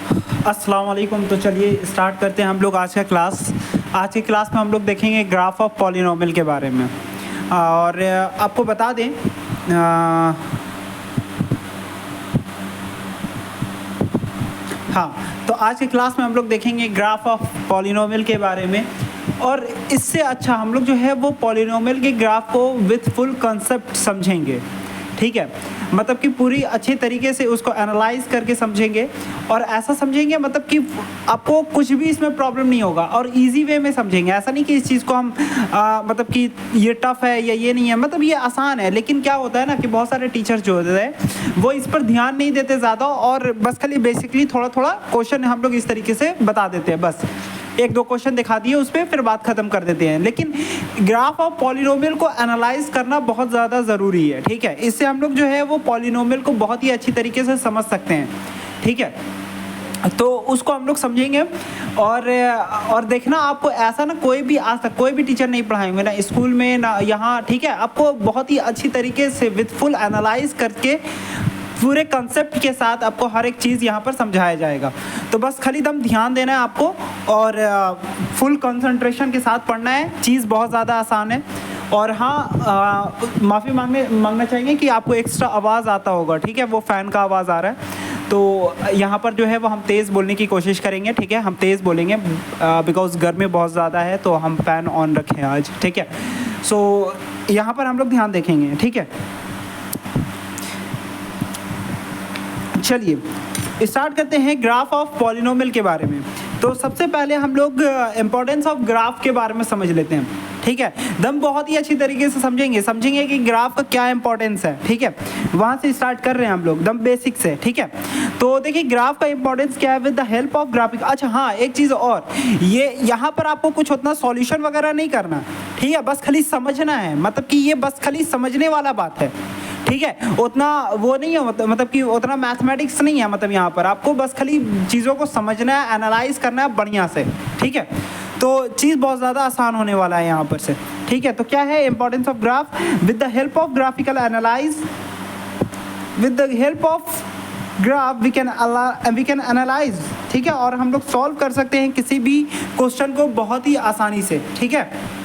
अस्सलाम वालेकुम। तो चलिए स्टार्ट करते हैं हम लोग आज का क्लास। आज की क्लास में हम लोग देखेंगे ग्राफ ऑफ पॉलिनोमियल के बारे में। और आपको बता दें हाँ, तो आज की क्लास में हम लोग देखेंगे ग्राफ ऑफ पॉलिनोमियल के बारे में। और इससे अच्छा हम लोग जो है वो पॉलिनोमियल के ग्राफ को विथ फुल कंसेप्ट समझेंगे। ठीक है, मतलब कि पूरी अच्छे तरीके से उसको एनालाइज करके समझेंगे और ऐसा समझेंगे मतलब कि आपको कुछ भी इसमें प्रॉब्लम नहीं होगा और इजी वे में समझेंगे। ऐसा नहीं कि इस चीज़ को हम मतलब कि ये टफ है या ये नहीं है, मतलब ये आसान है। लेकिन क्या होता है ना कि बहुत सारे टीचर्स जो होते हैं वो इस पर ध्यान नहीं देते ज़्यादा और बस खाली बेसिकली थोड़ा थोड़ा क्वेश्चन हम लोग इस तरीके से बता देते हैं, बस एक दो क्वेश्चन दिखा दिए उस पर फिर बात खत्म कर देते हैं। लेकिन ग्राफ ऑफ पॉलिनोमियल को एनालाइज करना बहुत ज़्यादा ज़रूरी है। ठीक है, इससे हम लोग जो है वो पॉलिनोमियल को बहुत ही अच्छी तरीके से समझ सकते हैं। ठीक है, तो उसको हम लोग समझेंगे। और देखना, आपको ऐसा ना कोई भी आज तक कोई भी टीचर नहीं पढ़ाएंगे ना स्कूल में ना यहाँ। ठीक है, आपको बहुत ही अच्छी तरीके से विथ फुल एनालाइज करके पूरे कंसेप्ट के साथ आपको हर एक चीज़ यहाँ पर समझाया जाएगा। तो बस खाली दम ध्यान देना है आपको और फुल कंसंट्रेशन के साथ पढ़ना है। चीज़ बहुत ज़्यादा आसान है। और हाँ, माफ़ी मांगना चाहेंगे कि आपको एक्स्ट्रा आवाज़ आता होगा। ठीक है, वो फ़ैन का आवाज़ आ रहा है तो यहाँ पर जो है वो हम तेज़ बोलने की कोशिश करेंगे। ठीक है, हम तेज़ बोलेंगे बिकॉज़ गर्मी बहुत ज़्यादा है तो हम फ़ैन ऑन रखें आज। ठीक है, सो यहाँ पर हम लोग ध्यान देखेंगे। ठीक है, चलिए स्टार्ट करते हैं ग्राफ ऑफ पॉलिनोमियल के बारे में। तो सबसे पहले हम लोग इम्पोर्टेंस ऑफ ग्राफ के बारे में समझ लेते हैं। ठीक है, दम बहुत ही अच्छी तरीके से समझेंगे कि ग्राफ का क्या इंपॉर्टेंस है। ठीक है, वहाँ से स्टार्ट कर रहे हैं हम लोग दम बेसिक से। ठीक है, तो देखिए ग्राफ का इंपॉर्टेंस क्या है with the help of graphic. अच्छा हाँ, एक चीज़ और, ये यहाँ पर आपको कुछ उतना सॉल्यूशन वगैरह नहीं करना। ठीक है, बस खाली समझना है, मतलब कि ये बस खाली समझने वाला बात है। ठीक है, उतना वो नहीं है, मतलब कि उतना मैथमेटिक्स नहीं है। मतलब यहाँ पर आपको बस खाली चीज़ों को समझना है, एनालाइज करना है बढ़िया से। ठीक है, तो चीज़ बहुत ज़्यादा आसान होने वाला है यहाँ पर से। ठीक है, तो क्या है importance of graph with the help of graphical analyse. With the help of graph we can analyse. ठीक है, और हम लोग सॉल्व कर सकते हैं किसी भी क्वेश्चन को बहुत ही आसानी से। ठीक है,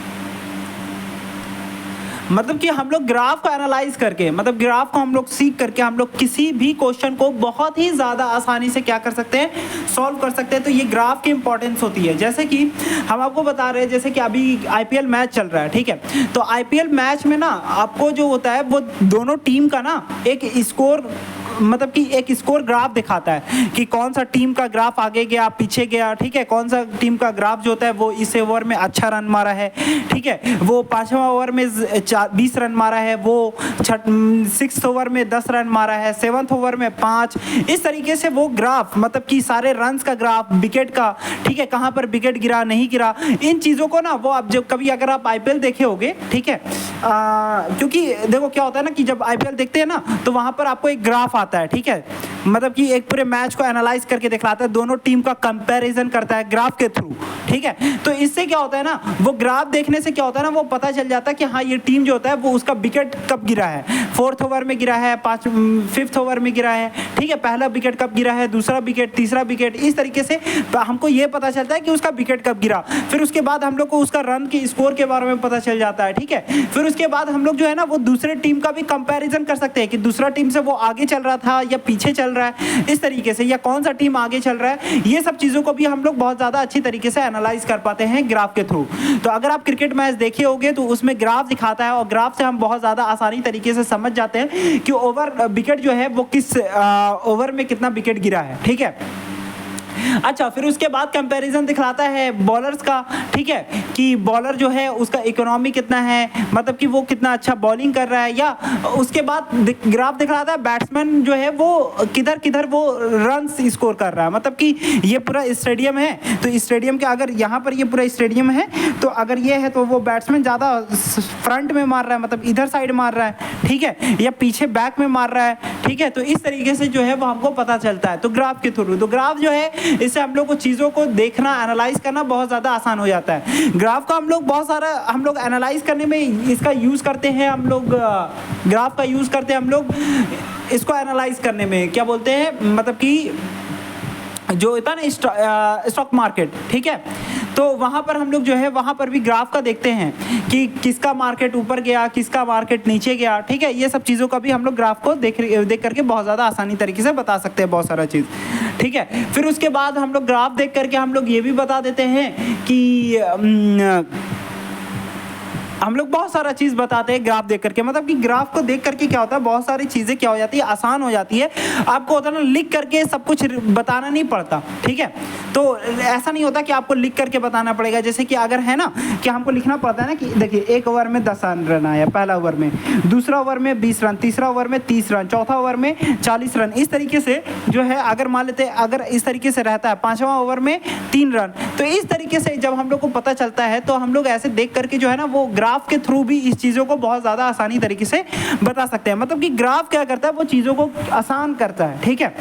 मतलब कि हम लोग ग्राफ को एनालाइज करके, मतलब ग्राफ को हम लोग सीख करके हम लोग किसी भी क्वेश्चन को बहुत ही ज़्यादा आसानी से क्या कर सकते हैं, सॉल्व कर सकते हैं। तो ये ग्राफ की इंपॉर्टेंस होती है। जैसे कि हम आपको बता रहे हैं, जैसे कि अभी आईपीएल मैच चल रहा है। ठीक है, तो आईपीएल मैच में ना आपको जो होता है वो दोनों टीम का ना एक स्कोर, मतलब कि एक स्कोर ग्राफ दिखाता है कि कौन सा टीम का ग्राफ आगे गया पीछे गया। ठीक है, कौन सा टीम का ग्राफ जो होता है वो इस ओवर में अच्छा रन मारा है। ठीक है, वो 5वां ओवर में 20 रन मारा है, वो 6th ओवर में 10 रन मारा है, 7th ओवर में 5। इस तरीके से वो ग्राफ, मतलब कि सारे रन्स का ग्राफ, विकेट का, ठीक है, कहाँ पर विकेट गिरा नहीं गिरा, इन चीज़ों को ना वो आप जब कभी अगर आप आईपीएल देखे होगे। ठीक है, क्योंकि देखो क्या होता है ना कि जब आईपीएल देखते हैं ना तो वहाँ पर आपको एक ग्राफ आता है। ठीक है, मतलब कि एक पूरे मैच को एनालाइज करके दिखलाता है, दोनों टीम का कंपैरिजन करता है ग्राफ के थ्रू। ठीक है, तो इससे क्या होता है ना, वो ग्राफ देखने से क्या होता है ना, वो पता चल जाता है कि हाँ ये टीम जो होता है वो उसका विकेट कब गिरा है, 4th ओवर में गिरा है, 5th ओवर में गिरा है। ठीक है, पहला विकेट कब गिरा है, दूसरा विकेट, तीसरा विकेट, इस तरीके से हमको ये पता चलता है कि उसका विकेट कब गिरा। फिर उसके बाद हम लोग को उसका रन की स्कोर के बारे में पता चल जाता है। ठीक है, फिर उसके बाद हम लोग जो है ना वो दूसरे टीम का भी कंपैरिजन कर सकते हैं कि दूसरा टीम से वो आगे चल रहा था या पीछे चल रहा है, इस तरीके से, या कौन सा टीम आगे चल रहा है। ये सब चीज़ों को भी हम लोग बहुत ज़्यादा अच्छी तरीके से एनालाइज कर पाते हैं ग्राफ के थ्रू। तो अगर आप क्रिकेट मैच देखे होंगे तो उसमें ग्राफ दिखाता है और ग्राफ से हम बहुत ज़्यादा आसानी तरीके से समझ जाते हैं कि ओवर विकेट जो है वो किस ओवर में कितना विकेट गिरा है। ठीक है, अच्छा, फिर उसके बाद कंपैरिजन दिखलाता है बॉलर्स का। ठीक है, कि बॉलर जो है उसका इकोनॉमी कितना है, मतलब कि वो कितना अच्छा बॉलिंग कर रहा है, या उसके बाद ग्राफ दिखलाता है बैट्समैन जो है वो किधर किधर वो रन स्कोर कर रहा है। मतलब कि ये पूरा स्टेडियम है तो स्टेडियम के अगर यहाँ पर ये पूरा स्टेडियम है तो अगर ये है तो वो बैट्समैन ज़्यादा फ्रंट में मार रहा है, मतलब इधर साइड मार रहा है। ठीक है, या पीछे बैक में मार रहा है। ठीक है, तो इस तरीके से जो है वो हमको पता चलता है तो ग्राफ के थ्रू। तो ग्राफ जो है इससे हम लोग को चीज़ों को देखना, एनालाइज करना बहुत ज़्यादा आसान हो जाता है। ग्राफ का हम लोग बहुत सारा हम लोग एनालाइज करने में इसका यूज़ करते हैं। हम लोग ग्राफ का यूज़ करते हैं हम लोग इसको एनालाइज करने में, क्या बोलते हैं, मतलब कि जो होता है ना स्टॉक मार्केट, ठीक है, तो वहाँ पर हम लोग जो है वहाँ पर भी ग्राफ का देखते हैं कि किसका मार्केट ऊपर गया, किसका मार्केट नीचे गया, ठीक है, ये सब चीज़ों का भी हम लोग ग्राफ को देख करके बहुत ज़्यादा आसानी तरीके से बता सकते हैं बहुत सारा चीज़, ठीक है। फिर उसके बाद हम लोग ग्राफ देख करके हम लोग ये भी बता देते हैं कि हम लोग बहुत सारा चीज़ बताते हैं ग्राफ देख करके, मतलब कि ग्राफ को देख करके क्या होता है, बहुत सारी चीज़ें क्या हो जाती है, आसान हो जाती है। आपको होता है ना लिख करके सब कुछ बताना नहीं पड़ता, ठीक है, तो ऐसा नहीं होता कि आपको लिख करके बताना पड़ेगा। जैसे कि अगर है ना कि हमको लिखना पड़ता है ना कि देखिए एक ओवर में 10 रन आया, पहला ओवर में, दूसरा ओवर में 20 रन, तीसरा ओवर में 30 रन, चौथा ओवर में 40 रन, इस तरीके से जो है अगर मान लेते हैं अगर इस तरीके से रहता है, पाँचवा ओवर में 3 रन, तो इस तरीके से जब हम लोग को पता चलता है तो हम लोग ऐसे देख करके जो है ना वो ग्राफ के थ्रू भी इस चीज़ों को बहुत ज़्यादा आसानी तरीके से बता सकते हैं। मतलब कि ग्राफ क्या करता है, वो चीज़ों को आसान करता है, ठीक है।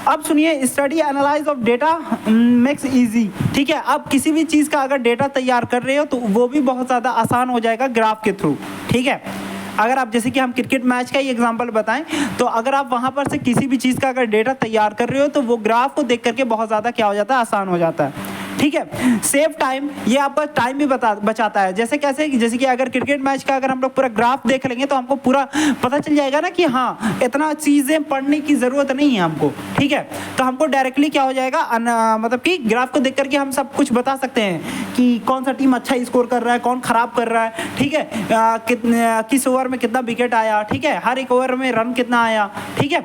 अब सुनिए, study analyse of data makes easy, ठीक है। अब किसी भी चीज़ का अगर डेटा तैयार कर रहे हो तो वो भी बहुत ज़्यादा आसान हो जाएगा ग्राफ के थ्रू, ठीक है। अगर आप जैसे कि हम क्रिकेट मैच का ही एग्जांपल बताएं तो अगर आप वहाँ पर से किसी भी चीज़ का अगर डेटा तैयार कर रहे हो तो वो ग्राफ को देख करके बहुत ज़्यादा क्या हो जाता है, आसान हो जाता है, ठीक है। सेव टाइम, ये आपका टाइम भी बचाता है। जैसे कैसे, जैसे कि अगर क्रिकेट मैच का अगर हम लोग पूरा ग्राफ देख लेंगे तो हमको पूरा पता चल जाएगा ना कि हाँ इतना चीज़ें पढ़ने की ज़रूरत नहीं है हमको, ठीक है। तो हमको डायरेक्टली क्या हो जाएगा, मतलब कि ग्राफ को देख करके हम सब कुछ बता सकते हैं कि कौन सा टीम अच्छा स्कोर कर रहा है, कौन खराब कर रहा है, ठीक है, किस ओवर में कितना विकेट आया, ठीक है, हर एक ओवर में रन कितना आया, ठीक है।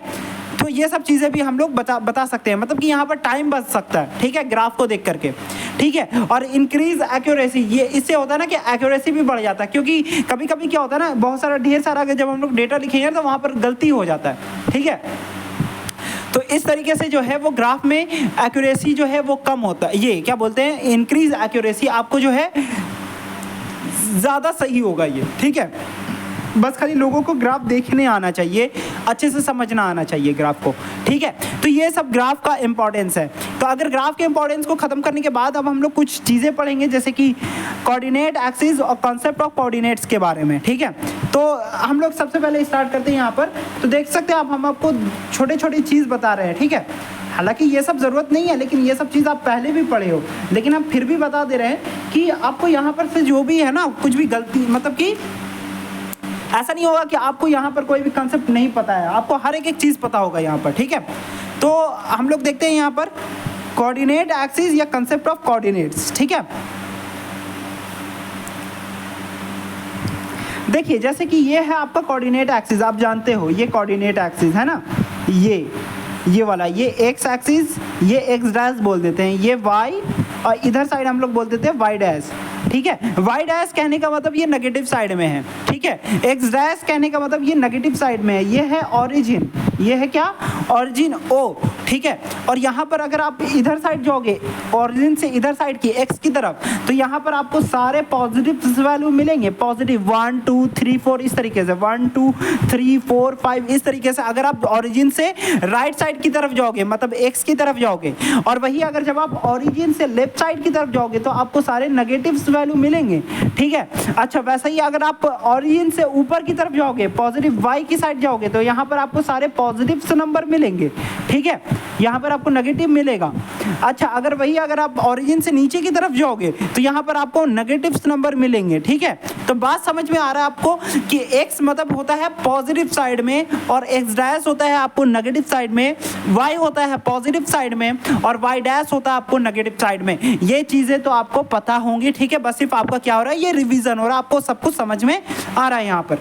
तो ये सब चीज़ें भी हम लोग बता सकते हैं, मतलब कि यहाँ पर टाइम बच सकता है, ठीक है, ग्राफ को देख करके, ठीक है। और इंक्रीज एक्यूरेसी, ये इससे होता है ना कि एक्यूरेसी भी बढ़ जाता है, क्योंकि कभी कभी क्या होता है ना, बहुत सारा ढेर सारा अगर जब हम लोग डेटा लिखेंगे तो वहाँ पर गलती हो जाता है, ठीक है। तो इस तरीके से जो है वो ग्राफ में एक्यूरेसी जो है वो कम होता है, ये क्या बोलते हैं, इंक्रीज एक्यूरेसी, आपको जो है ज़्यादा सही होगा ये, ठीक है। बस खाली लोगों को ग्राफ देखने आना चाहिए, अच्छे से समझना आना चाहिए ग्राफ को, ठीक है। तो ये सब ग्राफ का इंपॉर्टेंस है। तो अगर ग्राफ के इंपॉर्टेंस को ख़त्म करने के बाद अब हम लोग कुछ चीज़ें पढ़ेंगे, जैसे कि कोऑर्डिनेट एक्सिस और कॉन्सेप्ट ऑफ कोऑर्डिनेट्स के बारे में, ठीक है। तो हम लोग सबसे पहले स्टार्ट करते हैं यहाँ पर। तो देख सकते हैं आप, हम आपको छोटे छोटे चीज़ बता रहे हैं, ठीक है। हालांकि ये सब ज़रूरत नहीं है, लेकिन ये सब चीज़ आप पहले भी पढ़े हो, लेकिन हम फिर भी बता दे रहे हैं कि आपको यहाँ पर से जो भी है ना कुछ भी गलती, मतलब कि ऐसा नहीं होगा कि आपको यहाँ पर कोई भी कंसेप्ट नहीं पता है, आपको हर एक चीज़ पता होगा यहाँ पर, ठीक है। तो हम लोग देखते हैं यहाँ पर कोऑर्डिनेट एक्सिस या कंसेप्ट ऑफ कोऑर्डिनेट्स, ठीक है। देखिए जैसे कि ये है आपका कोऑर्डिनेट एक्सिस, आप जानते हो ये कोऑर्डिनेट एक्सिस है ना, ये वाला, ये एक्स एक्सिस, ये एक्स डैश बोल देते हैं, ये वाई, और इधर साइड हम लोग बोल देते हैं वाई डैश, ठीक है। वाई डैश कहने का मतलब ये नेगेटिव साइड में है, ठीक है। एक्स डैश कहने का मतलब ये नेगेटिव साइड में है, ये है ओरिजिन, ये है क्या, ओरिजिन ओ, ठीक है। और यहाँ पर अगर आप इधर साइड जाओगे, ओरिजिन से इधर साइड की एक्स की तरफ, तो यहाँ पर आपको सारे पॉजिटिव वैल्यू मिलेंगे, पॉजिटिव 1 2 3 4 इस तरीके से, 1 2 3 4 5 इस तरीके से। अगर आप ओरिजिन से राइट साइड की तरफ जाओगे, मतलब एक्स की तरफ जाओगे, और वही अगर जब आप ओरिजिन से लेफ्ट साइड की तरफ जाओगे तो आपको सारे नेगेटिव वैल्यू मिलेंगे, ठीक है। अच्छा, वैसा ही अगर आप ओरिजिन से ऊपर की तरफ जाओगे, पॉजिटिव वाई की साइड जाओगे, तो यहाँ पर आपको सारे पॉजिटिव नंबर मिलेंगे, ठीक है, यहाँ पर आपको नेगेटिव मिलेगा। अच्छा, अगर आप ओरिजिन से नीचे की तरफ जाओगे तो यहाँ पर आपको नेगेटिव नंबर मिलेंगे, ठीक है। तो बात समझ में आ रहा है आपको कि एक्स मतलब होता है पॉजिटिव साइड में, और एक्स डैश होता है आपको नेगेटिव साइड में, वाई होता है पॉजिटिव साइड में, और वाई डैश होता है आपको नेगेटिव साइड में। ये चीज़ें तो आपको पता होंगी, ठीक है। बस सिर्फ आपका क्या हो रहा है, ये रिवीजन हो रहा है, आपको सब कुछ समझ में आ रहा है यहाँ पर।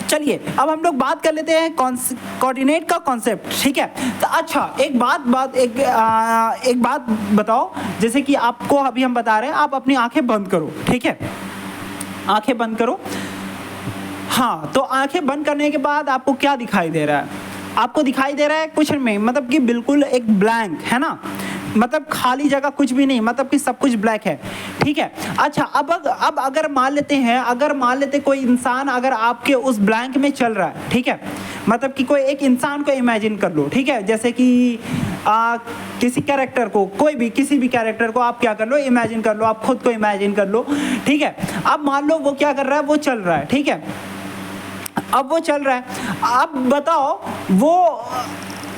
चलिए अब हम लोग बात कर लेते हैं कोऑर्डिनेट का कॉन्सेप्ट, ठीक है। तो अच्छा, एक बात बताओ, जैसे कि आपको अभी हम बता रहे हैं, आप अपनी आंखें बंद करो, ठीक है, आंखें बंद करो। हाँ, तो आंखें बंद करने के बाद आपको क्या दिखाई दे रहा है, आपको दिखाई दे रहा है कुछ नहीं, मतलब कि बिल्कुल एक ब्लैंक है ना, मतलब खाली जगह कुछ भी नहीं, मतलब कि सब कुछ ब्लैक है, ठीक है। अच्छा, अब अगर मान लेते कोई इंसान अगर आपके उस ब्लैंक में चल रहा है, ठीक है, मतलब कि कोई एक इंसान को इमेजिन कर लो, ठीक है, जैसे कि किसी कैरेक्टर को, किसी भी कैरेक्टर को आप क्या कर लो, इमेजिन कर लो, आप खुद को इमेजिन कर लो, ठीक है। अब मान लो वो क्या कर रहा है, वो चल रहा है, ठीक है, अब वो चल रहा है। अब बताओ वो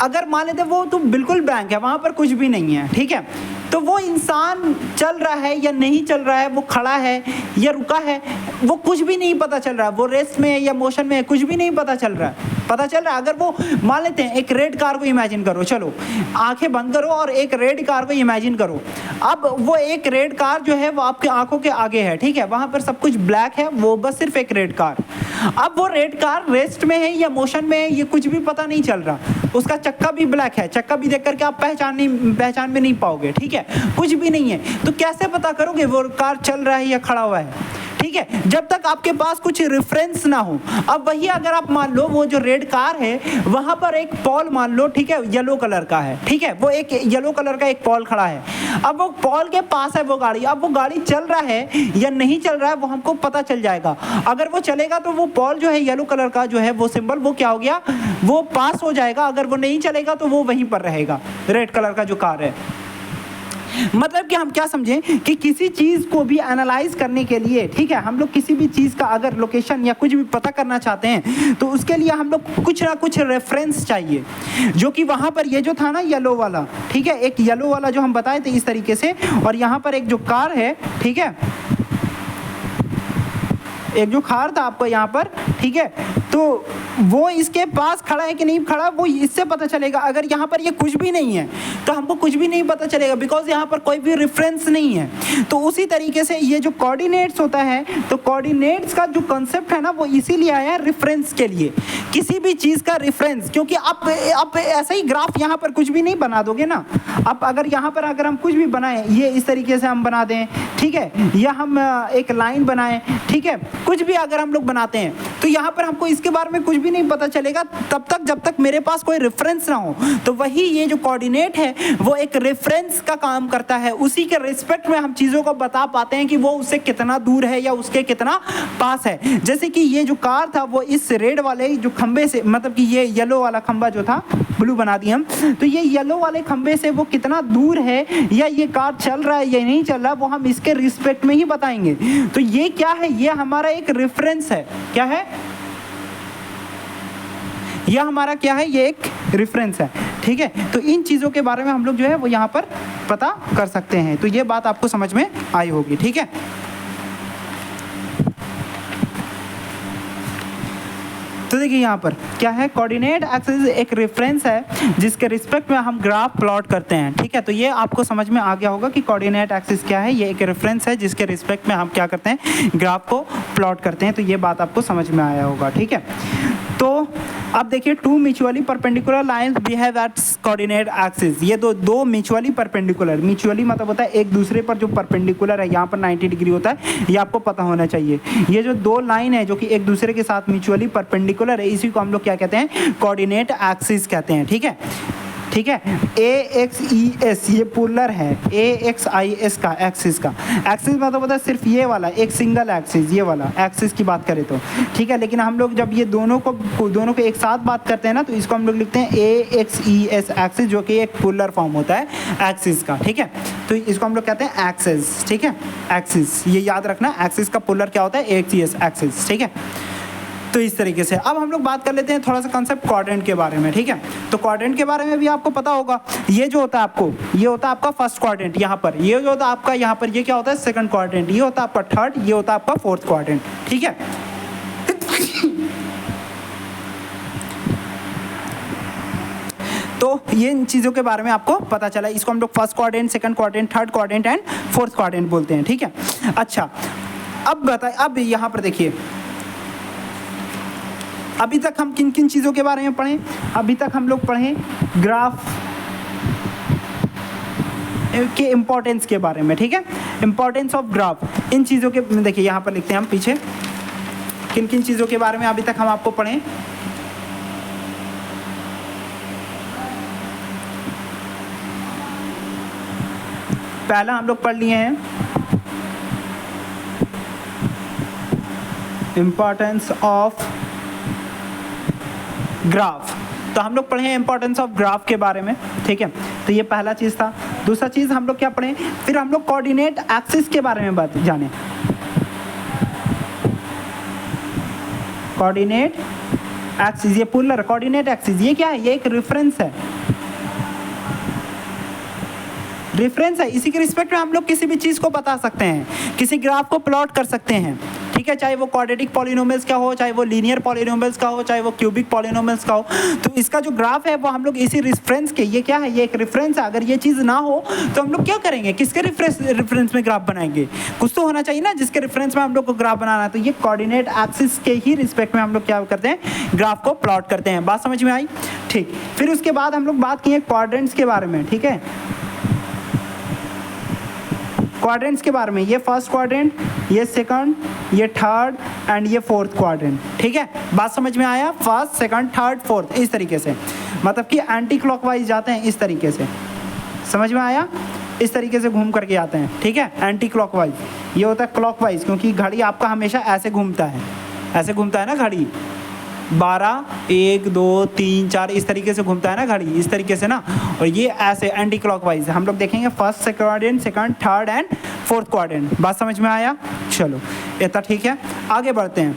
अगर मान लेते वो तो बिल्कुल ब्लैंक है, वहाँ पर कुछ भी नहीं है, ठीक है, तो वो इंसान चल रहा है या नहीं चल रहा है, वो खड़ा है या रुका है, वो कुछ भी नहीं पता चल रहा है, वो रेस्ट में है या मोशन में है, कुछ भी नहीं पता चल रहा है। पता चल रहा है अगर वो मान लेते हैं एक रेड कार को इमेजिन करो, चलो आंखें बंद करो और एक रेड कार को इमेजिन करो। अब वो एक रेड कार जो है वो आपके आंखों के आगे है, ठीक है, वहां पर सब कुछ ब्लैक है, वो बस सिर्फ एक रेड कार। अब वो रेड कार रेस्ट में है या मोशन में है ये कुछ भी पता नहीं चल रहा, उसका चक्का भी ब्लैक है, चक्का भी देख करके आप पहचान में नहीं पाओगे, ठीक है, कुछ भी नहीं है, तो कैसे पता करोगे वो कार चल रहा है या खड़ा हुआ है, ठीक है, जब तक आपके पास कुछ रेफरेंस ना हो। अब वही अगर आप मान लो वो जो रेड कार है वहां पर एक पॉल मान लो, ठीक है, येलो कलर का है, ठीक है, वो एक येलो कलर का एक पॉल खड़ा है, अब वो पॉल के पास है वो गाड़ी, अब वो गाड़ी चल रहा है या नहीं चल रहा है वो हमको पता चल जाएगा। अगर वो चलेगा तो वो पॉल जो है येलो कलर का जो है वो सिंबल वो क्या हो गया, वो पास हो जाएगा, अगर वो नहीं चलेगा तो वो वहीं पर रहेगा, रेड कलर का जो कार है। मतलब कि हम क्या समझें कि किसी चीज़ को भी एनालाइज करने के लिए, ठीक है, हम लोग किसी भी चीज़ का अगर लोकेशन या कुछ भी पता करना चाहते हैं तो उसके लिए हम लोग कुछ ना कुछ रेफरेंस चाहिए, जो कि वहाँ पर ये जो था ना येलो वाला, ठीक है, एक येलो वाला जो हम बताए थे इस तरीके से, और यहाँ पर एक जो कार है, ठीक है, एक जो कार था आपको यहाँ पर, ठीक है, तो वो इसके पास खड़ा है कि नहीं खड़ा वो इससे पता चलेगा। अगर यहाँ पर ये कुछ भी नहीं है तो हमको कुछ भी नहीं पता चलेगा, बिकॉज यहाँ पर कोई भी रेफरेंस नहीं है। तो उसी तरीके से ये जो कोऑर्डिनेट्स होता है, तो कोऑर्डिनेट्स का जो कॉन्सेप्ट है ना वो इसीलिए आया है रेफरेंस के लिए, किसी भी चीज़ का रेफरेंस, क्योंकि आप ऐसा ही ग्राफ यहाँ पर कुछ भी नहीं बना दोगे ना। अब अगर यहाँ पर अगर हम कुछ भी बनाएं, ये इस तरीके से हम बना दें, ठीक है, या हम एक लाइन बनाएं, ठीक है, कुछ भी अगर हम लोग बनाते हैं तो यहाँ पर हमको इसके बारे में कुछ भी नहीं पता चलेगा तब तक जब तक मेरे पास कोई रेफरेंस ना हो। तो वही ये जो कोऑर्डिनेट है वो एक रेफरेंस का काम करता है, उसी के रिस्पेक्ट में हम चीज़ों को बता पाते हैं कि वो उससे कितना दूर है या उसके कितना पास है। जैसे कि ये जो कार था वो इस रेड वाले जो खंबे से, मतलब कि ये येलो वाला खंबा जो था, ब्लू बना दिया हम, तो ये येलो वाले खंबे से वो कितना दूर है या ये कार चल रहा है या नहीं चल रहा वो हम इसके रिस्पेक्ट में ही बताएंगे। तो ये क्या है, ये हमारा एक रेफरेंस है। क्या है यह हमारा, क्या है, ये एक रेफरेंस है, ठीक है। तो इन चीज़ों के बारे में हम लोग जो है वो यहाँ पर पता कर सकते हैं। तो ये बात आपको समझ में आई होगी, ठीक है। तो देखिए यहाँ पर क्या है, कोऑर्डिनेट एक्सिस एक रेफरेंस है जिसके रिस्पेक्ट में हम ग्राफ प्लॉट करते हैं, ठीक है। तो ये आपको समझ में आ गया होगा कि कोऑर्डिनेट एक्सिस क्या है, ये एक रेफरेंस है जिसके रिस्पेक्ट में हम क्या करते हैं, ग्राफ को प्लॉट करते हैं। तो ये बात आपको समझ में आया होगा, ठीक है। तो अब देखिए, two mutually perpendicular lines behave at coordinate axis. ये दो म्यूचुअली परपेंडिकुलर, म्यूचुअली मतलब होता है एक दूसरे पर जो परपेंडिकुलर है, यहाँ पर 90 डिग्री होता है, ये आपको पता होना चाहिए। ये जो दो लाइन है जो कि एक दूसरे के साथ म्यूचुअली परपेंडिकुलर है, इसी को हम लोग क्या कहते हैं, कोऑर्डिनेट एक्सिस कहते हैं, ठीक है, ठीक है। AXES ये पोलर है, AXIS का एक्सिस का, एक्सिस मतलब होता है सिर्फ ये वाला एक सिंगल एक्सिस, ये वाला एक्सिस की बात करें तो, ठीक है। लेकिन हम लोग जब ये दोनों को एक साथ बात करते हैं ना, तो इसको हम लोग लिखते हैं AXES एक्सिस, जो कि एक पोलर फॉर्म होता है एक्सिस का, ठीक है। तो इसको हम लोग कहते हैं एक्सिस, ठीक है, एक्सिस, ये याद रखना, एक्सिस का पोलर क्या होता है, AXES एक्सिस, ठीक है। तो इस तरीके से अब हम लोग बात कर लेते हैं थोड़ा सा कंसेप्ट क्वाड्रेंट के बारे में, ठीक है। तो क्वाड्रेंट के बारे में भी आपको पता होगा, ये जो होता है आपको, ये होता है आपका फर्स्ट क्वाड्रेंट यहाँ पर, ये जो होता है आपका यहाँ पर, ये क्या होता है सेकंड क्वाड्रेंट, ये होता है आपका थर्ड, ये होता है आपका फोर्थ क्वाड्रेंट, ठीक है। तो ये इन चीज़ों के बारे में आपको पता चला, इसको हम लोग first quadrant, second quadrant, third quadrant and fourth quadrant बोलते हैं, ठीक है। अच्छा, अब बताए, अब यहाँ पर देखिए, अभी तक हम किन किन चीज़ों के बारे में पढ़ें, अभी तक हम लोग पढ़ें ग्राफ के इम्पोर्टेंस के बारे में, ठीक है, इम्पोर्टेंस ऑफ ग्राफ। इन चीज़ों के देखिए यहाँ पर लिखते हैं हम पीछे, किन किन चीज़ों के बारे में अभी तक हम आपको पढ़ें। पहला हम लोग पढ़ लिए हैं इम्पोर्टेंस ऑफ ग्राफ, तो हम लोग पढ़े इंपॉर्टेंस ऑफ ग्राफ के बारे में, ठीक है। तो ये पहला चीज़ था। दूसरा चीज़ हम लोग क्या पढ़े, फिर हम लोग कोऑर्डिनेट एक्सिस के बारे में बात जाने, कोऑर्डिनेट एक्सिस, ये पोलर कोऑर्डिनेट एक्सिस, ये क्या है, ये एक रेफरेंस है, रेफरेंस है। इसी के रिस्पेक्ट में हम लोग किसी भी चीज़ को बता सकते हैं, किसी ग्राफ को प्लॉट कर सकते हैं, ठीक है, चाहे वो क्वाड्रेटिक पॉलिनोमियल्स का हो, चाहे वो लीनियर पॉलिनोमियल्स का हो, चाहे वो क्यूबिक पॉलिनोमियल्स का हो। तो इसका जो ग्राफ है वो हम लोग इसी रेफरेंस के, ये क्या है, ये एक रेफरेंस है। अगर ये चीज़ ना हो तो हम लोग क्या करेंगे, किसके रेफरेंस में ग्राफ बनाएंगे, कुछ तो होना चाहिए ना जिसके रेफरेंस में हम लोग को ग्राफ बनाना है। तो ये कोऑर्डिनेट एक्सिस के ही रिस्पेक्ट में हम लोग क्या करते हैं, ग्राफ को प्लॉट करते हैं। बात समझ में आई? ठीक, फिर उसके बाद हम लोग बात किए क्वाड्रेंट्स के बारे में, ठीक है, क्वाड्रेंट्स के बारे में। ये फर्स्ट क्वाड्रेंट, ये सेकंड, ये थर्ड एंड ये फोर्थ क्वाड्रेंट, ठीक है। बात समझ में आया? फर्स्ट, सेकंड, थर्ड, फोर्थ, इस तरीके से, मतलब कि एंटी क्लॉकवाइज जाते हैं इस तरीके से, समझ में आया? इस तरीके से घूम करके आते हैं, ठीक है, एंटी क्लॉकवाइज। ये होता है क्लॉकवाइज, क्योंकि घड़ी आपका हमेशा ऐसे घूमता है, ऐसे घूमता है ना घड़ी, 12, 1, 2, 3, 4 इस तरीके से घूमता है ना घड़ी, इस तरीके से ना। और ये ऐसे एंटी क्लॉकवाइज हम लोग देखेंगे, first quadrant, second, third and fourth quadrant. बात समझ में आया? चलो इतना ठीक है, आगे बढ़ते हैं।